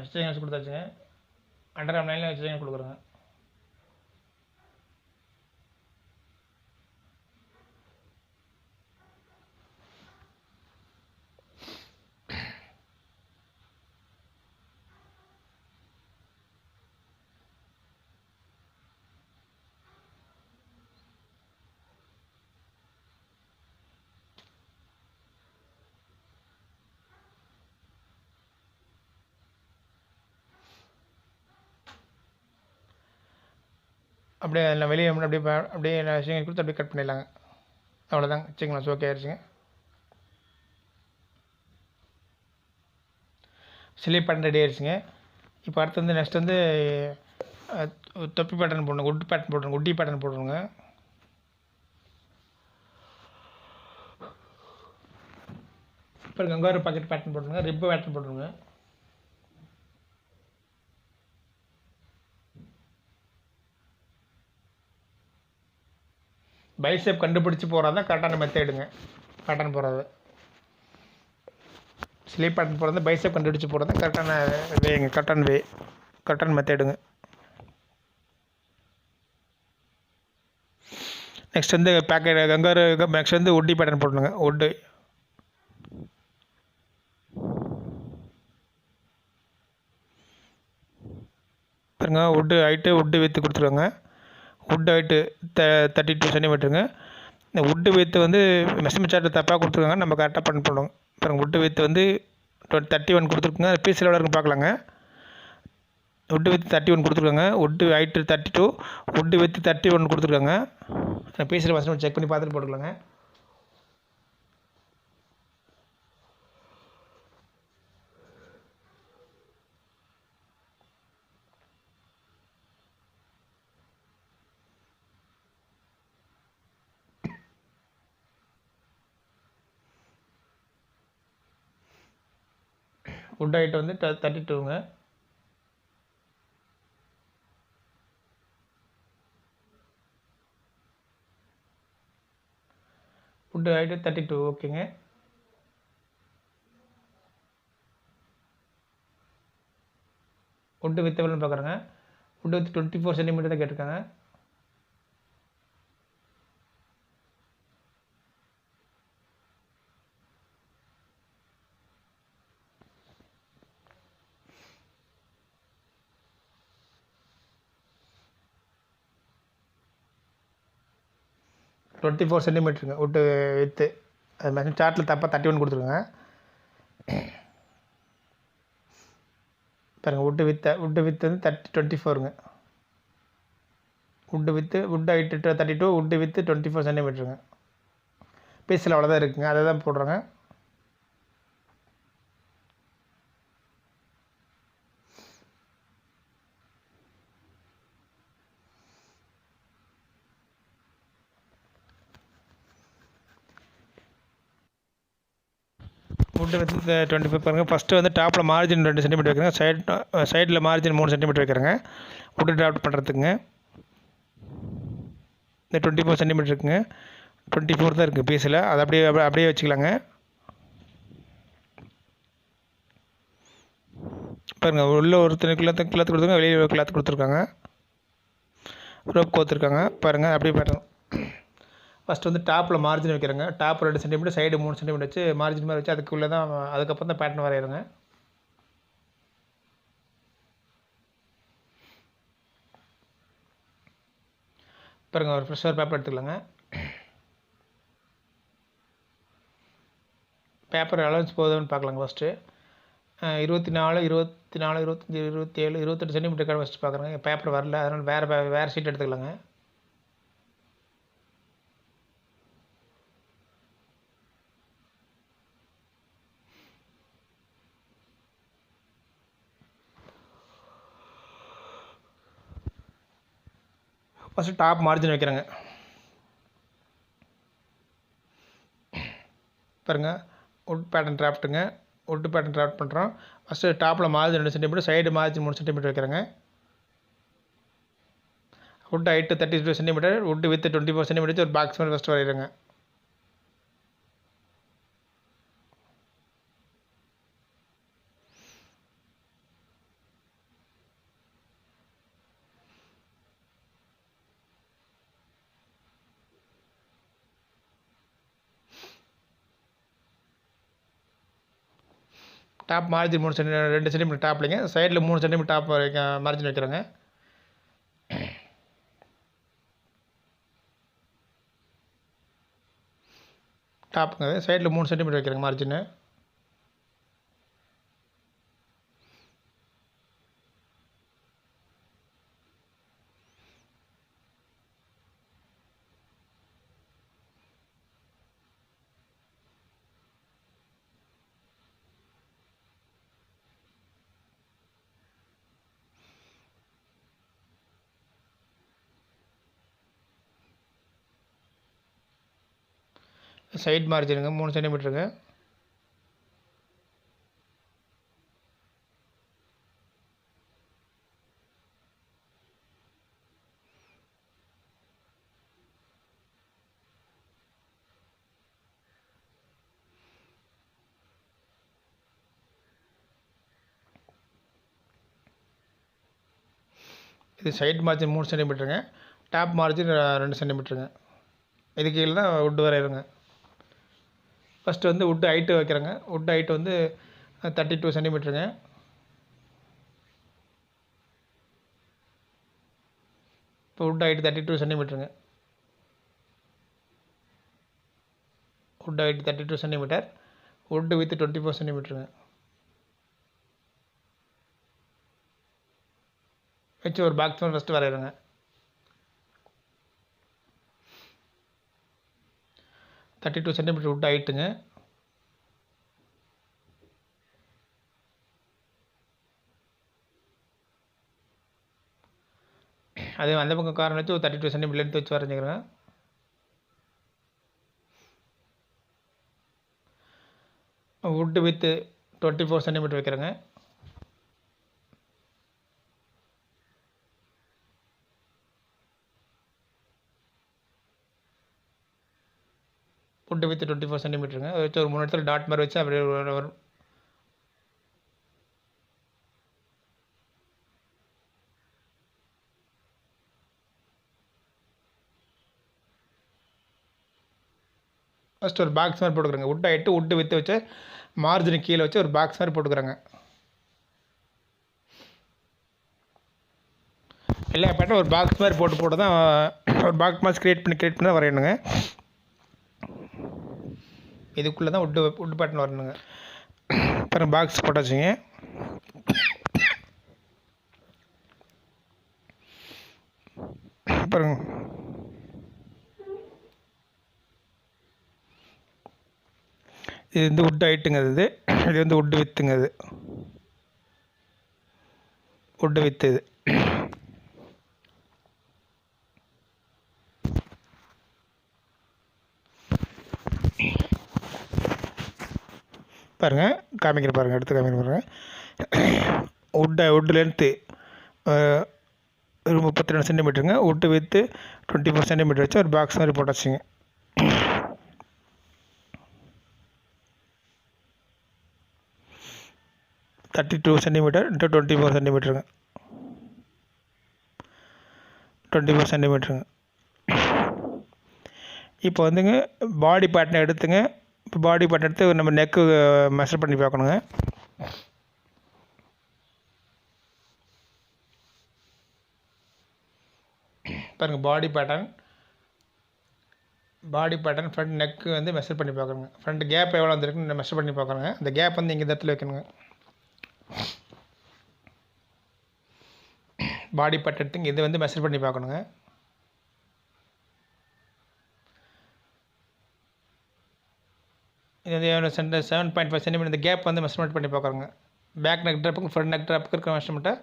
ஸ்டிச்சிங் லென்ஸ் கொடுத்தாச்சுங்க. அண்டர் ஆர்ம் லைனில் ஸ்டிச்சிங் கொடுக்குறோங்க. அப்படியே அதில் வெளியே அப்படியே ஸ்டிச்சிங் கொடுத்து அப்படியே கட் பண்ணிடலாங்க. அவ்வளோதாங்க, ஸ்டிச்சிங் லென்ஸ் ஓகே ஆயிடுச்சுங்க. ஸ்லீவ் பேட்டர்ன் ரெடி ஆயிடுச்சுங்க. இப்போ அடுத்து வந்து நெக்ஸ்ட் வந்து தொப்பி பேட்டர்ன் போடணும். உட் பேட்டர்ன் போடணும். உட்டி பேட்டர்ன் போடணுங்க. இப்போ கங்காரு பாக்கெட் பேட்டர்ன் போடணுங்க. ரிப்பு பேட்டர்ன் போடணுங்க. பைசெப் கண்டுபிடிச்சி போகிறது தான் கரெக்டான மெத்தேடுங்க. பேட்டர்ன் போடுறது, ஸ்லீவ் பேட்டர்ன் போடுறது பைசெப் கண்டுபிடிச்சி போடுறது தான் கரெக்டான வேங்க. கரெக்டான மெத்தேடுங்க. நெக்ஸ்ட் வந்து பேக்கெட் கங்காரு நெக்ஸ்ட் வந்து உட்டி பேட்டர்ன் போடணுங்க. உட்டு பாருங்க. உட்டு வித்து கொடுத்துருவாங்க. உட் ஹைட்டு 32 சென்டிமீட்டருங்க. இந்த உட்டு வித்து வந்து மெஷர்மெண்ட் சார்ட்டு தப்பாக கொடுத்துருக்காங்க. நம்ம கரெக்டாக பண்ணுவோம். பாருங்கள், உட்டு வித்து வந்து 31 கொடுத்துருக்குங்க. பீஸ் எவ்வளோ இருக்குன்னு பார்க்கலாங்க. உட்டு வித்து 31 கொடுத்துருக்காங்க. உட்டு ஹைட்டு 32, உட்டு வித்து 31 கொடுத்துருக்காங்க. பீஸில் மெஷர்மெண்ட் செக் பண்ணி பார்த்துட்டு போட்டுக்கலாங்க. உட் ஹைட் வந்து 32ங்க. உட் ஹைட்டு 32 ஓகேங்க. உட்டு வித் எவ்வளோன்னு பார்க்குறேங்க. உட்டு வித் 24 சென்டிமீட்டர் தான் கேட்டிருக்காங்க. 24 சென்டிமீட்டருங்க வுட்டு வித்து. அது மாதிரி சார்ட்டில் தப்பாக 31 கொடுத்துருங்க. பாருங்கள் வுட்டு வித்து வந்து 24ங்க. Would height 32, wood with 24 சென்டிமீட்டருங்க. பீஸில் அவ்வளோதான் இருக்குங்க, அதை தான் போடுறோங்க. வுட்டு வித்து 25 பாருங்கள். ஃபஸ்ட்டு வந்து டாப்பில் மார்ஜின் 2 சென்டிமீட்டர் வைக்கிறேங்க. சைடில் மார்ஜின் 3 சென்டிமீட்டர் வைக்கிறேங்க வுட்டு டிராஃப்ட் பண்ணுறதுக்குங்க. இந்த 24 சென்டிமீட்டர் இருக்குங்க. 24 தான் இருக்குது பீஸில். அதை அப்படியே வச்சுக்கலாங்க. பாருங்கள் உள்ளே ஒருத்தர் கிளாத்து கொடுத்துருக்காங்க, வெளியே ஒரு கிளாத்து கொடுத்துருக்காங்க, ரோப் கோத்துருக்காங்க. பாருங்கள் அப்படியே பாருங்கள். ஃபஸ்ட்டு வந்து டாப்பில் மார்ஜின் வைக்கிறேங்க. டாப் 2 சென்டிமீட்டர், சைடு 3 சென்டிமீட்டர் வச்சு மார்ஜின் மாதிரி வச்சு அதுக்குள்ளே தான் அதுக்கப்புறம் தான் பேட்டர்ன் வரைகிறேங்க. பாருங்கள் ஒரு ஃப்ரெஷ்ஷாக பேப்பர் எடுத்துக்கலாங்க. பேப்பர் அலவன்ஸ் போகுதுன்னு பார்க்கலாங்க. ஃபஸ்ட்டு 24, 25, 27, 28 சென்டிமீட்டர் ஃபஸ்ட்டு பார்க்குறேங்க. பேப்பர் வரல, அதனால் வேறு ஷீட் எடுத்துக்கலாங்க. ஃபஸ்ட்டு டாப் மார்ஜின் வைக்கிறேங்க. பாருங்கள் வுட் பேட்டர்ன் டிராஃப்ட்டுங்க. வுட் பேட்டர்ன் டிராஃப்ட் பண்ணுறோம். ஃபஸ்ட்டு டாப்பில் margin 2 centimetre, side margin 3 centimetre வைக்கிறேங்க. Hood height 32 centimetre, hood width 24 centimetre வச்சு ஒரு பாக்ஸ் மாதிரி ஃபஸ்ட்டு வரைகிறேங்க. டாப் மார்ஜின் 2 சென்டிமீட்டர் டாப்லைங்க, சைடில் 3 சென்டிமீட்டர் டாப் மார்ஜின் வைக்கிறேங்க. டாப்புங்க சைடில் 3 சென்டிமீட்டர் வைக்கிறேங்க மார்ஜின்னு. சைட் மார்ஜினுங்க 3 சென்டிமீட்டருங்க. இது சைட் மார்ஜின் 3 சென்டிமீட்டருங்க. டாப் மார்ஜின் 2 சென்டிமீட்டருங்க. இதுக்கு கீழே தான் வுட்டு வரைகிறேங்க. ஃபஸ்ட்டு வந்து வுட்டு ஹைட்டு வைக்கிறேங்க. வுட்டு ஹைட்டு வந்து 32 சென்டிமீட்டருங்க. இப்போ வுட் ஹைட்டு 32 சென்டிமீட்டருங்க. Hood height 32 centimetre, hood width 24 சென்டிமீட்டருங்க வச்சு ஒரு பாக்ஸ் மாதிரி ஃபஸ்ட்டு வரைகிறேங்க. 32 சென்டிமீட்டர் வுட் ஹைட்டுங்க. அதே அந்த பக்கம் காரணம் வச்சு ஒரு 32 சென்டிமீட்டர் லென்த் வச்சு வரைஞ்சிக்கிறேங்க. வுட்டு வித் 24 சென்டிமீட்டர் வைக்கிறேங்க. வுட்டு வித் 24 சென்டிமீட்டருங்க வச்சு ஒரு 3 இடத்துல டாட் மாதிரி வச்சு அப்படியே வரும். ஃபஸ்ட்டு ஒரு பாக்ஸ் மாதிரி போட்டுக்கிறேங்க. வுட் ஹைட்டு வுட்டு வித்து வச்சு மார்ஜினுக்கு கீழே வச்சு ஒரு பாக்ஸ் மாதிரி போட்டுக்கிறேங்க. எல்லா பேட்டர்னும் ஒரு பாக்ஸ் மாதிரி போட்டு தான் ஒரு பாக்ஸ் மாதிரி க்ரியேட் பண்ணி தான் வரையணுங்க. இதுக்குள்ளே தான் உட்டு பேட்டர்ன் வரணுங்க. அப்புறம் பாக்ஸ் போட்டாச்சுங்க. அப்புறம் இது வந்து உட் ஐட்டுங்க. இது வந்து உட்டு வித்துங்க. இது உட்டு வித்து. இது பாருங்கள், காமிக்கிற பாருங்கள், எடுத்து காமிக்கிற பாருங்கள். உட்டு லென்த்து ஒரு 32 சென்டிமீட்டருங்க. உட்டு வித்து 24 சென்டிமீட்டர் வச்சு ஒரு பாக்ஸ் மாதிரி போட்டாச்சுங்க. தேர்ட்டி 2 சென்டிமீட்டர் இன்ட்டு 24 சென்டிமீட்டருங்க. 24 சென்டிமீட்டருங்க. இப்போ வந்துங்க பாடி பேட்டர்ன் எடுத்துங்க. இப்போ பாடி பேட்டர்ன் எடுத்து நம்ம நெக்கு மெஷர் பண்ணி பார்க்கணுங்க. பாருங்கள், பாடி பேட்டர்ன் ஃப்ரண்ட் நெக்கு வந்து மெஷர் பண்ணி பார்க்குறோங்க. ஃப்ரண்ட் கேப் எவ்வளோ வந்துருக்குன்னு மெஷர் பண்ணி பார்க்குறோங்க. அந்த கேப் வந்து இங்கே இந்த இடத்துல வைக்கணுங்க. பாடி பேட்டர்ன் எடுத்து இது வந்து மெஷர் பண்ணி பார்க்கணுங்க. இது வந்து 7.5 சென்டிமீட்டர் இந்த கேப் வந்து மெஷர்மெண்ட் பண்ணி பார்க்குறோங்க. பேக் நெக் ட்ராப்புக்கு ஃப்ரண்ட் நெக் ட்ராப்புக்கு இருக்கிற மெஷர்மெண்ட்டை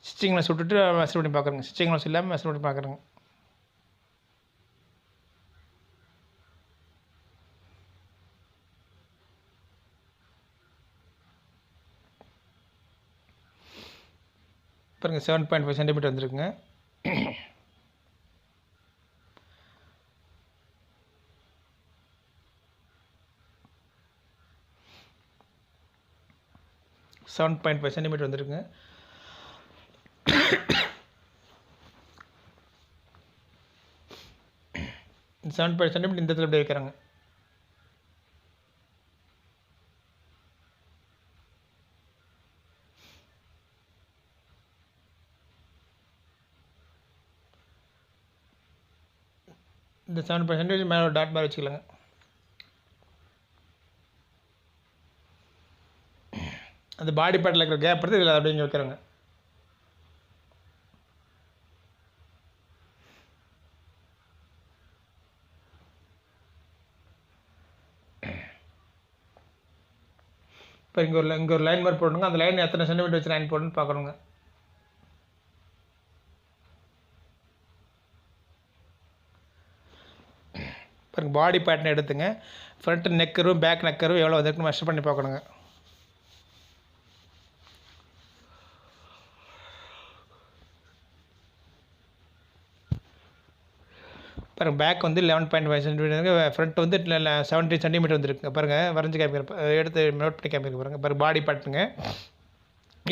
ஸ்டிச்சிங்லெஸ் விட்டுட்டு மெஷர் பண்ணி பார்க்குறோங்க. ஸ்டிச்சிங்லெஸ் இல்லாமல் மெஷர் பண்ணி பார்க்குறோங்க. பாருங்கள், 7.5 சென்டிமீட்டர் வந்துருக்குங்க. சென்டிமீட்டர் வந்துருக்குங்க. இந்த 7.5 சென்டிமீட்டர் இந்த இடத்துல எப்படி வைக்கிறாங்க. இந்த 7% மேலே ஒரு டாட் மாதிரி வச்சுக்கலாங்க. அந்த பாடி பார்ட்டில் இருக்கிற கேப் எடுத்து இதில் அப்படிங்க வைக்கிறாங்க. இப்போ இங்கே ஒரு லைன் மாதிரி போடணுங்க. அந்த லைன் எத்தனை சென்டிமீட்டர் வச்சு லைன் போடணும்னு பார்க்கணுங்க. பாருங்கள், பாடி பேட்டர்ன் எடுத்துங்க. ஃப்ரண்ட் நெக்கரும் பேக் நெக்கரும் எவ்வளோ வந்துருக்குன்னு மெஷர் பண்ணி பார்க்கணுங்க. பாருங்கள், பேக் வந்து 11.5 சென்டிமீட்டர், ஃப்ரண்ட் வந்து 17 சென்டிமீட்டர் வந்துருக்கு. பாருங்கள், வரைஞ்சி காமிக்கிறேன், எடுத்து நோட் பண்ணி காமிக்கிறேன். பாருங்கள், பாடி பார்ட்டுங்க.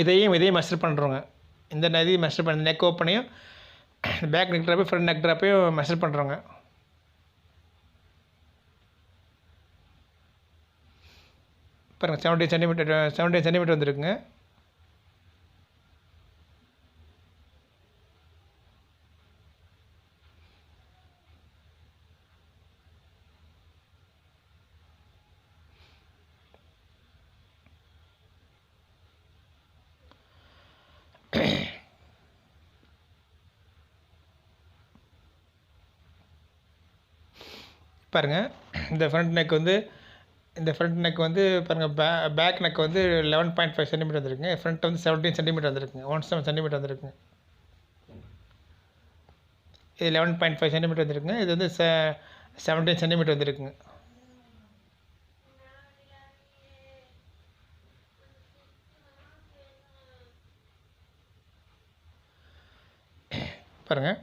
இதையும் மெஷர் பண்ணுறோங்க. இந்த இதையும் மெஷர் பண்ணி நெக் ஓப்பனையும் பேக் நெக் ட்ராப்பையும் ஃப்ரண்ட் நெக் ட்ராப்பையும் மெஷர் பண்ணுறோங்க. பாருங்கள், 17 சென்டிமீட்டர் வந்துருக்குங்க. பாருங்கள், இந்த ஃப்ரண்ட் நெக் வந்து பாருங்கள், பேக் நெக் வந்து 11.5 சென்டிமீட்டர் வந்துருக்குங்க. ஃப்ரண்ட் வந்து 17 சென்டிமீட்டர் வந்துருக்குங்க. 17 சென்டிமீட்டர் வந்துருக்குங்க. இது 11.5 சென்டிமீட்டர் வந்துருக்குங்க. இது வந்து 17 சென்டிமீட்டர் வந்துருக்குங்க. பாருங்கள்,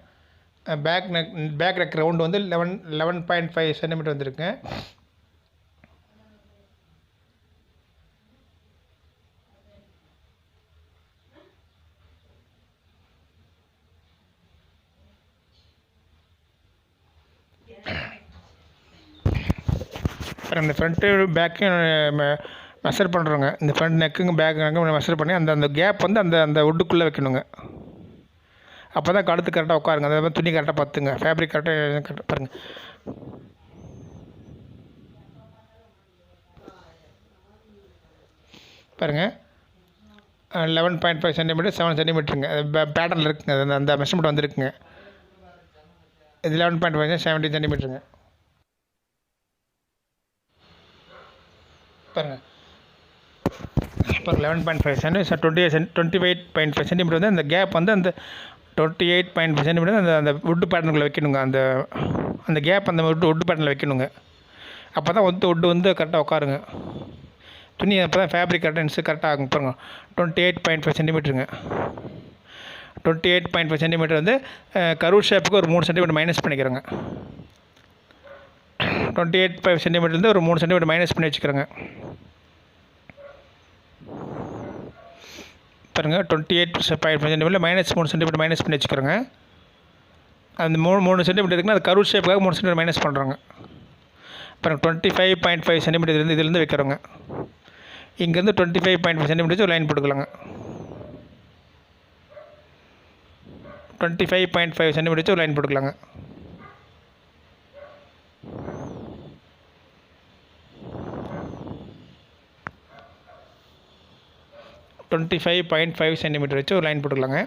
பேக் நெக் ரவுண்டு வந்து 11.5 சென்டிமீட்டர் வந்துருக்குங்க. அப்புறம் இந்த ஃப்ரண்ட்டு பேக்கு மெஷர் பண்ணுறோங்க. இந்த ஃப்ரண்ட் நெக்குங்க பேக் நெக்கு மெஷர் பண்ணி அந்த கேப் வந்து அந்த வுட்டுக்குள்ளே வைக்கணுங்க. அப்போ தான் கழுத்து கரெக்டாக உட்காருங்க. அதே மாதிரி துணி கரெக்டாக பத்துங்க. ஃபேப்ரிக் கரெக்டாக பாருங்கள். பாருங்கள் 11.5 சென்டிமீட்டர் 7 சென்டிமீட்டருங்க. பேட்டர்னில் இருக்குங்க. அந்த மெஷர்மெண்ட் வந்துருக்குங்க. இது 11.5 17 சென்டிமீட்டருங்க. பாருங்கள் இப்போ 11.5 சென்டிமீட்டர் 28.5 சென்டிமீட்டர் வந்து அந்த கேப் வந்து அந்த 28.5 சென்டிமீட்டர் அந்த வுட்டு பேட்டர்னுக்குள்ளே வைக்கணுங்க. அந்த கேப் அந்த வுட்டு பேட்டர்னில் வைக்கணுங்க. அப்போ தான் வுட்டு வந்து கரெக்டாக உட்காருங்க. துணி அப்போ தான் ஃபேப்ரிக் கரெக்டாக கரெக்டாக ஆகும். பாருங்க 28.5 சென்டிமீட்டருங்க. 28.5 சென்டிமீட்டர் வந்து கரூர் ஷேப்புக்கு ஒரு 3 சென்டிமீட்டர் மைனஸ் பண்ணிக்கிறோங்க. 28.5 சென்டிமீட்டர்லேருந்து ஒரு 3 சென்டிமீட்டர் மைனஸ் பண்ணி வச்சுக்கிறோங்க. பாருங்கள் 28.5 சென்டிமீட்டர் -3 சென்டிமீட்டர் மைனஸ் பண்ணி வச்சுக்கிறோங்க. அந்த 3 சென்டிமீட்டர் இருக்குன்னா அது கரூர் ஷேப்புக்காக 3 சென்டிமீட்டர் மைனஸ் பண்ணுறோங்க. பாருங்கள் 25.5 சென்டிமீட்டர் இதுலேருந்து வைக்கிறோங்க. இங்கேருந்து 25.5 சென்டிமீட்டர் ஒரு லைன் போட்டுக்கலாங்க. 25.5 சென்டிமீட்டர் ஒரு லைன் போட்டுக்கலாங்க. டுவெண்ட்டி 5.5 சென்டிமீட்டர் வச்சு ஒரு லைன் போட்டுக்கலாங்க.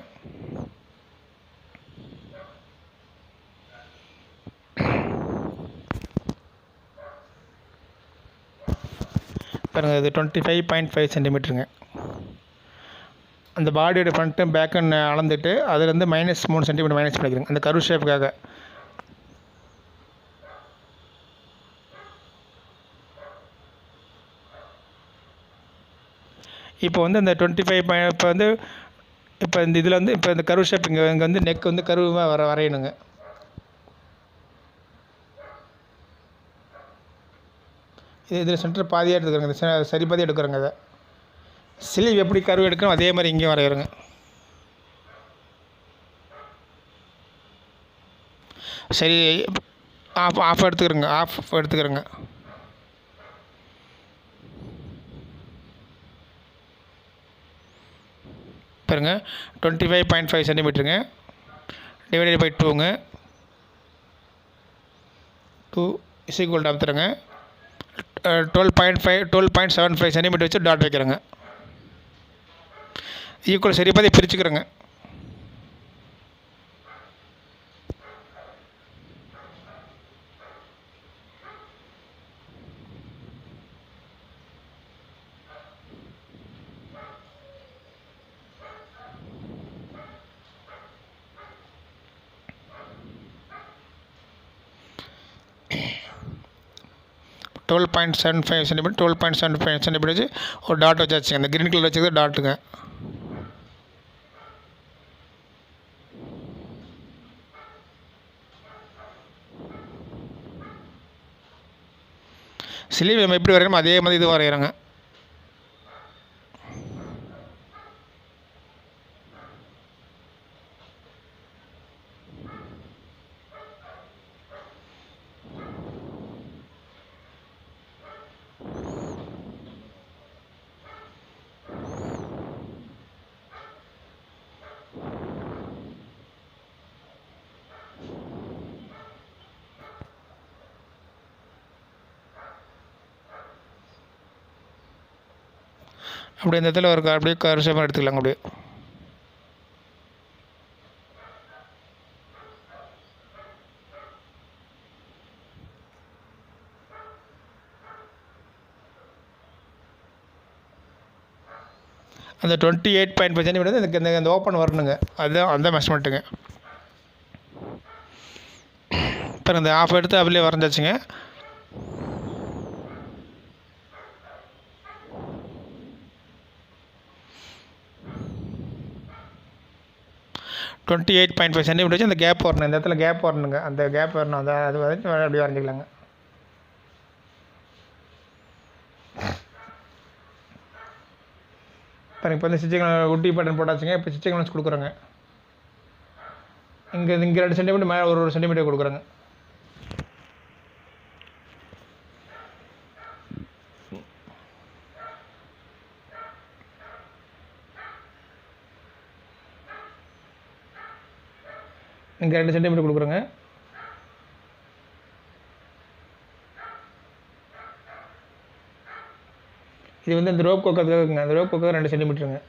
பாருங்கள் இது 25.5 சென்டிமீட்டருங்க. அந்த பாடியோட ஃப்ரண்ட்டு பேக்குன்னு அளந்துட்டு அதுலேருந்து -3 சென்டிமீட்டர் மைனஸ் பண்ணிக்கிறேங்க அந்த கரு ஷேப்புக்காக. இப்போ வந்து அந்த 25 இப்போ வந்து இப்போ இந்த இதில் வந்து இப்போ இந்த கரு ஷேப் இங்கே வந்து நெக் வந்து கருவாக வரையணுங்க. இதில் சென்டர் பாதியாக எடுத்துக்கிறோங்க. இந்த சரி பாதியாக எடுக்கிறோங்க. அதை ஸ்லீவ் எப்படி கருவு எடுக்கணும் அதே மாதிரி இங்கேயும் வரைகிறோங்க. சரி ஆஃப் எடுத்துக்கிறோங்க. பாருங்க 25.5 சென்டிமீட்டருங்க டிவைடட் பை 2ங்க. 2 = அமுத்துறங்க. 12.75 சென்டிமீட்டர் வச்சு டாட் வைக்கிறேங்க. ஈக்குவல் சரி பாதி பிரிச்சுக்கிறேங்க. டுவெல் 12.75 சென்டிமீட்டர் வச்சு ஒரு டாட் வச்சாச்சுங்க. அந்த கிரீன் கலர் வச்சுக்கிறது டாட்டுங்க. ஸ்லீவ் நம்ம எப்படி வரையணுமோ அதே மாதிரி இது வரைகிறோங்க. அப்படி இந்த இடத்துல ஒரு அப்படியே கருஷமாக எடுத்துக்கலாங்க. அப்படியே அந்த 28.5 சென்டிமீட்டர் வந்து இந்த ஓப்பன் வரணுங்க. அதுதான் அந்த மெஷர்மெண்ட்டுங்க. இப்போ இந்த ஆஃப் எடுத்து அப்படியே வரைஞ்சாச்சுங்க. டுவெண்ட்டி 8.5 சென்டிமீட்டர் வச்சு அந்த கேப் வரணும். இந்த இடத்துல கேப் வரணுங்க. அந்த கேப் வரணும். அது வரைக்கும் அப்படி வரைஞ்சிக்கலாங்க. பாருங்க இப்போ வந்து ஸ்டிச்சிங் உட்டி பட்டன் போட்டாச்சுங்க. இப்போ ஸ்டிச்சிங் லென்ஸ் கொடுக்குறோங்க. இங்கே 2 சென்டிமீட்டர் மேலே ஒரு சென்டிமீட்டர் கொடுக்குறோங்க. இங்கே 2 சென்டிமீட்டர் கொடுக்குறோங்க. இது வந்து இந்த ரோப் கோக்காக இருக்குங்க. அந்த ரோப் கோக்காக 2 சென்டிமீட்டருங்க.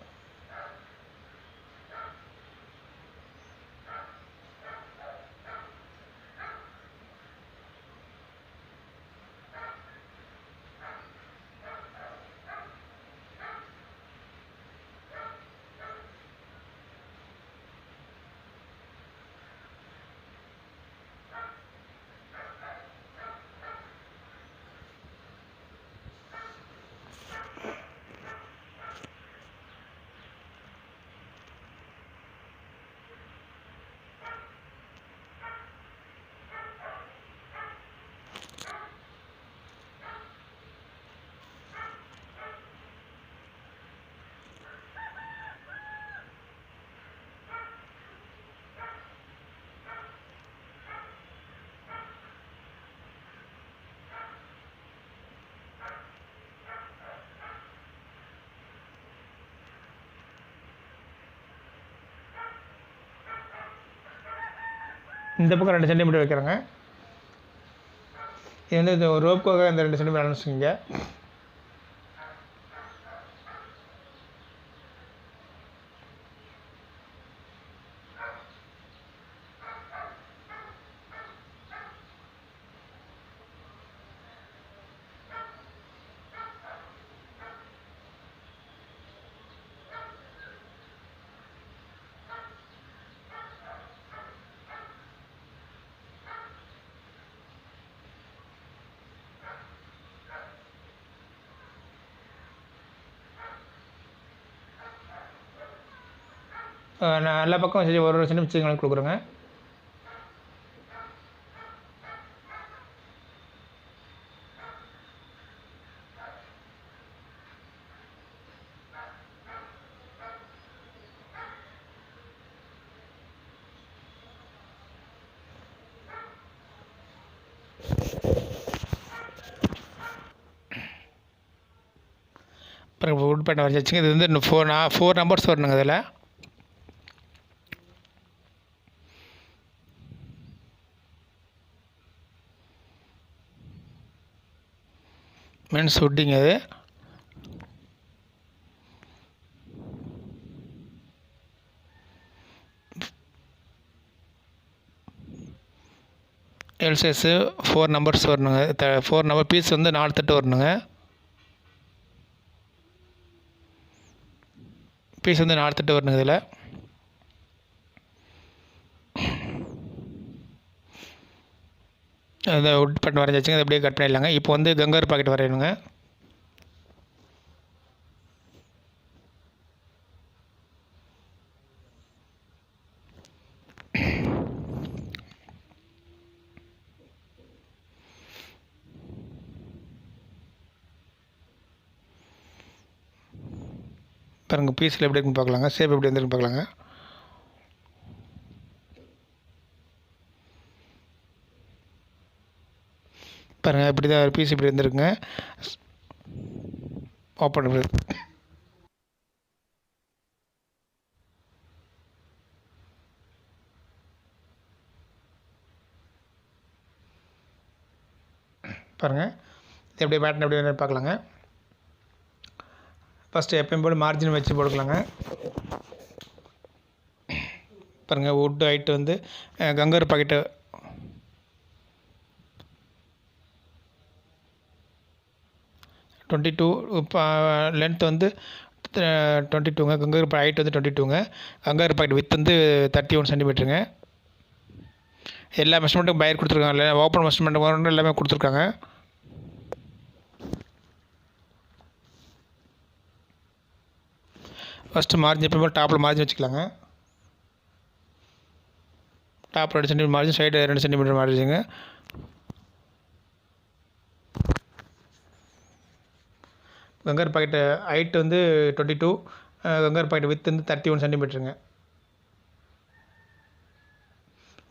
இந்த பக்கம் 2 சென்டிமீட்டர் வைக்கிறேங்க. இது வந்து இந்த ரோப்காக இந்த 2 சென்டிமீட்டர் அனுப்பிச்சிங்க. நான் எல்லா பக்கம் சரி ஒரு சென்டிமீட்டர் கொடுக்குறேங்க. அப்புறம் வுட் பேட்டர்ன் வரைச்சாச்சுங்க. இது வந்து 4 நம்பர்ஸ் வரணுங்க. இதில் மென்ஸ் வுட்டிங் அது. எல் சைஸு 4 நம்பர்ஸ் வரணுங்க. 4 நம்பர் பீஸ் வந்து 4 தட்டு வரணுங்க. பீஸ் வந்து 4 தட்டு வரணுங்க. இதில் அந்த வுட் பேட்டர்ன் வரைஞ்சாச்சுங்க. அதை அப்படியே கட் பண்ணிடலாங்க. இப்போ வந்து கங்காரு பாக்கெட் வரையணுங்க. பாருங்கள் பீஸில் எப்படி இருக்குன்னு பார்க்கலாங்க. ஷேப் எப்படி வந்துருக்குன்னு பார்க்கலாங்க. பாருங்கள் இப்படி தான் பீஸ் இப்படி வந்துருக்குங்க. ஓப்பன் பண்ணுறது பாருங்கள். இது எப்படி பேட்டர்ன் எப்படி வந்து பார்க்கலாங்க. ஃபஸ்ட்டு எப்பயும் போல் மார்ஜின் வச்சு போட்டுக்கலாங்க. பாருங்கள் வுட் ஹைட்டு வந்து கங்காரு பாக்கெட்டு 22, இப்போ லென்த் வந்து 22ங்க. கங்காரு ஹைட் வந்து 22ங்க. கங்காரு பாக்கெட் வித் வந்து 31 சென்டிமீட்டருங்க. எல்லா மெஷர்மெண்ட்டும் பயிர் கொடுத்துருக்காங்க. இல்லை ஓப்பன் மெஷர்மெண்ட் எல்லாமே கொடுத்துருக்காங்க. ஃபஸ்ட்டு மார்ஜின் எப்போ டாப்பில் மார்ஜின் வச்சுக்கலாங்க. டாப்பில் 2 சென்டிமீட்டர் மார்ஜின், சைடு 2 சென்டிமீட்டர் மார்ஜிங்க. கங்காரு பாக்கெட்டு ஹைட் வந்து 22, கங்காரு பாக்கெட் வித் வந்து 31 சென்டிமீட்டருங்க.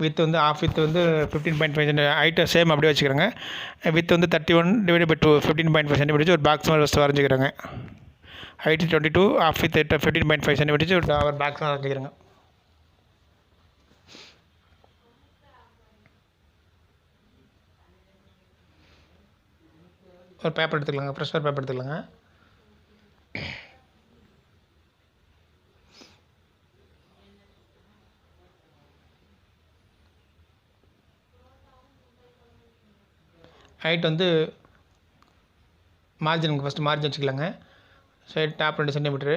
வித் வந்து ஆஃப் வித் வந்து 15.5 ஹைட்டு சேம் அப்படியே வச்சுக்கிறேங்க. வித் வந்து 31 டிவைட் பை 2 15.5 சென்டிமீட்டர் ஒரு பாக்ஸ் மாதிரி ஃபஸ்ட்டு வரைஞ்சிக்கிறேங்க. ஹைட்டு 22, ஆஃப் வித் 15.5 சென்டிமீட்டர் ஒரு பாக்ஸ் மாதிரி வரைஞ்சிக்கிறேங்க. ஒரு பேப்பர் எடுத்துக்கலாங்க, ஃப்ரெஷ் பேப்பர் எடுத்துக்கலாங்க. ஹைட் வந்து மார்ஜினுக்கு ஃபஸ்ட்டு மார்ஜின் வச்சுக்கலாங்க. Side top 2 centimetre,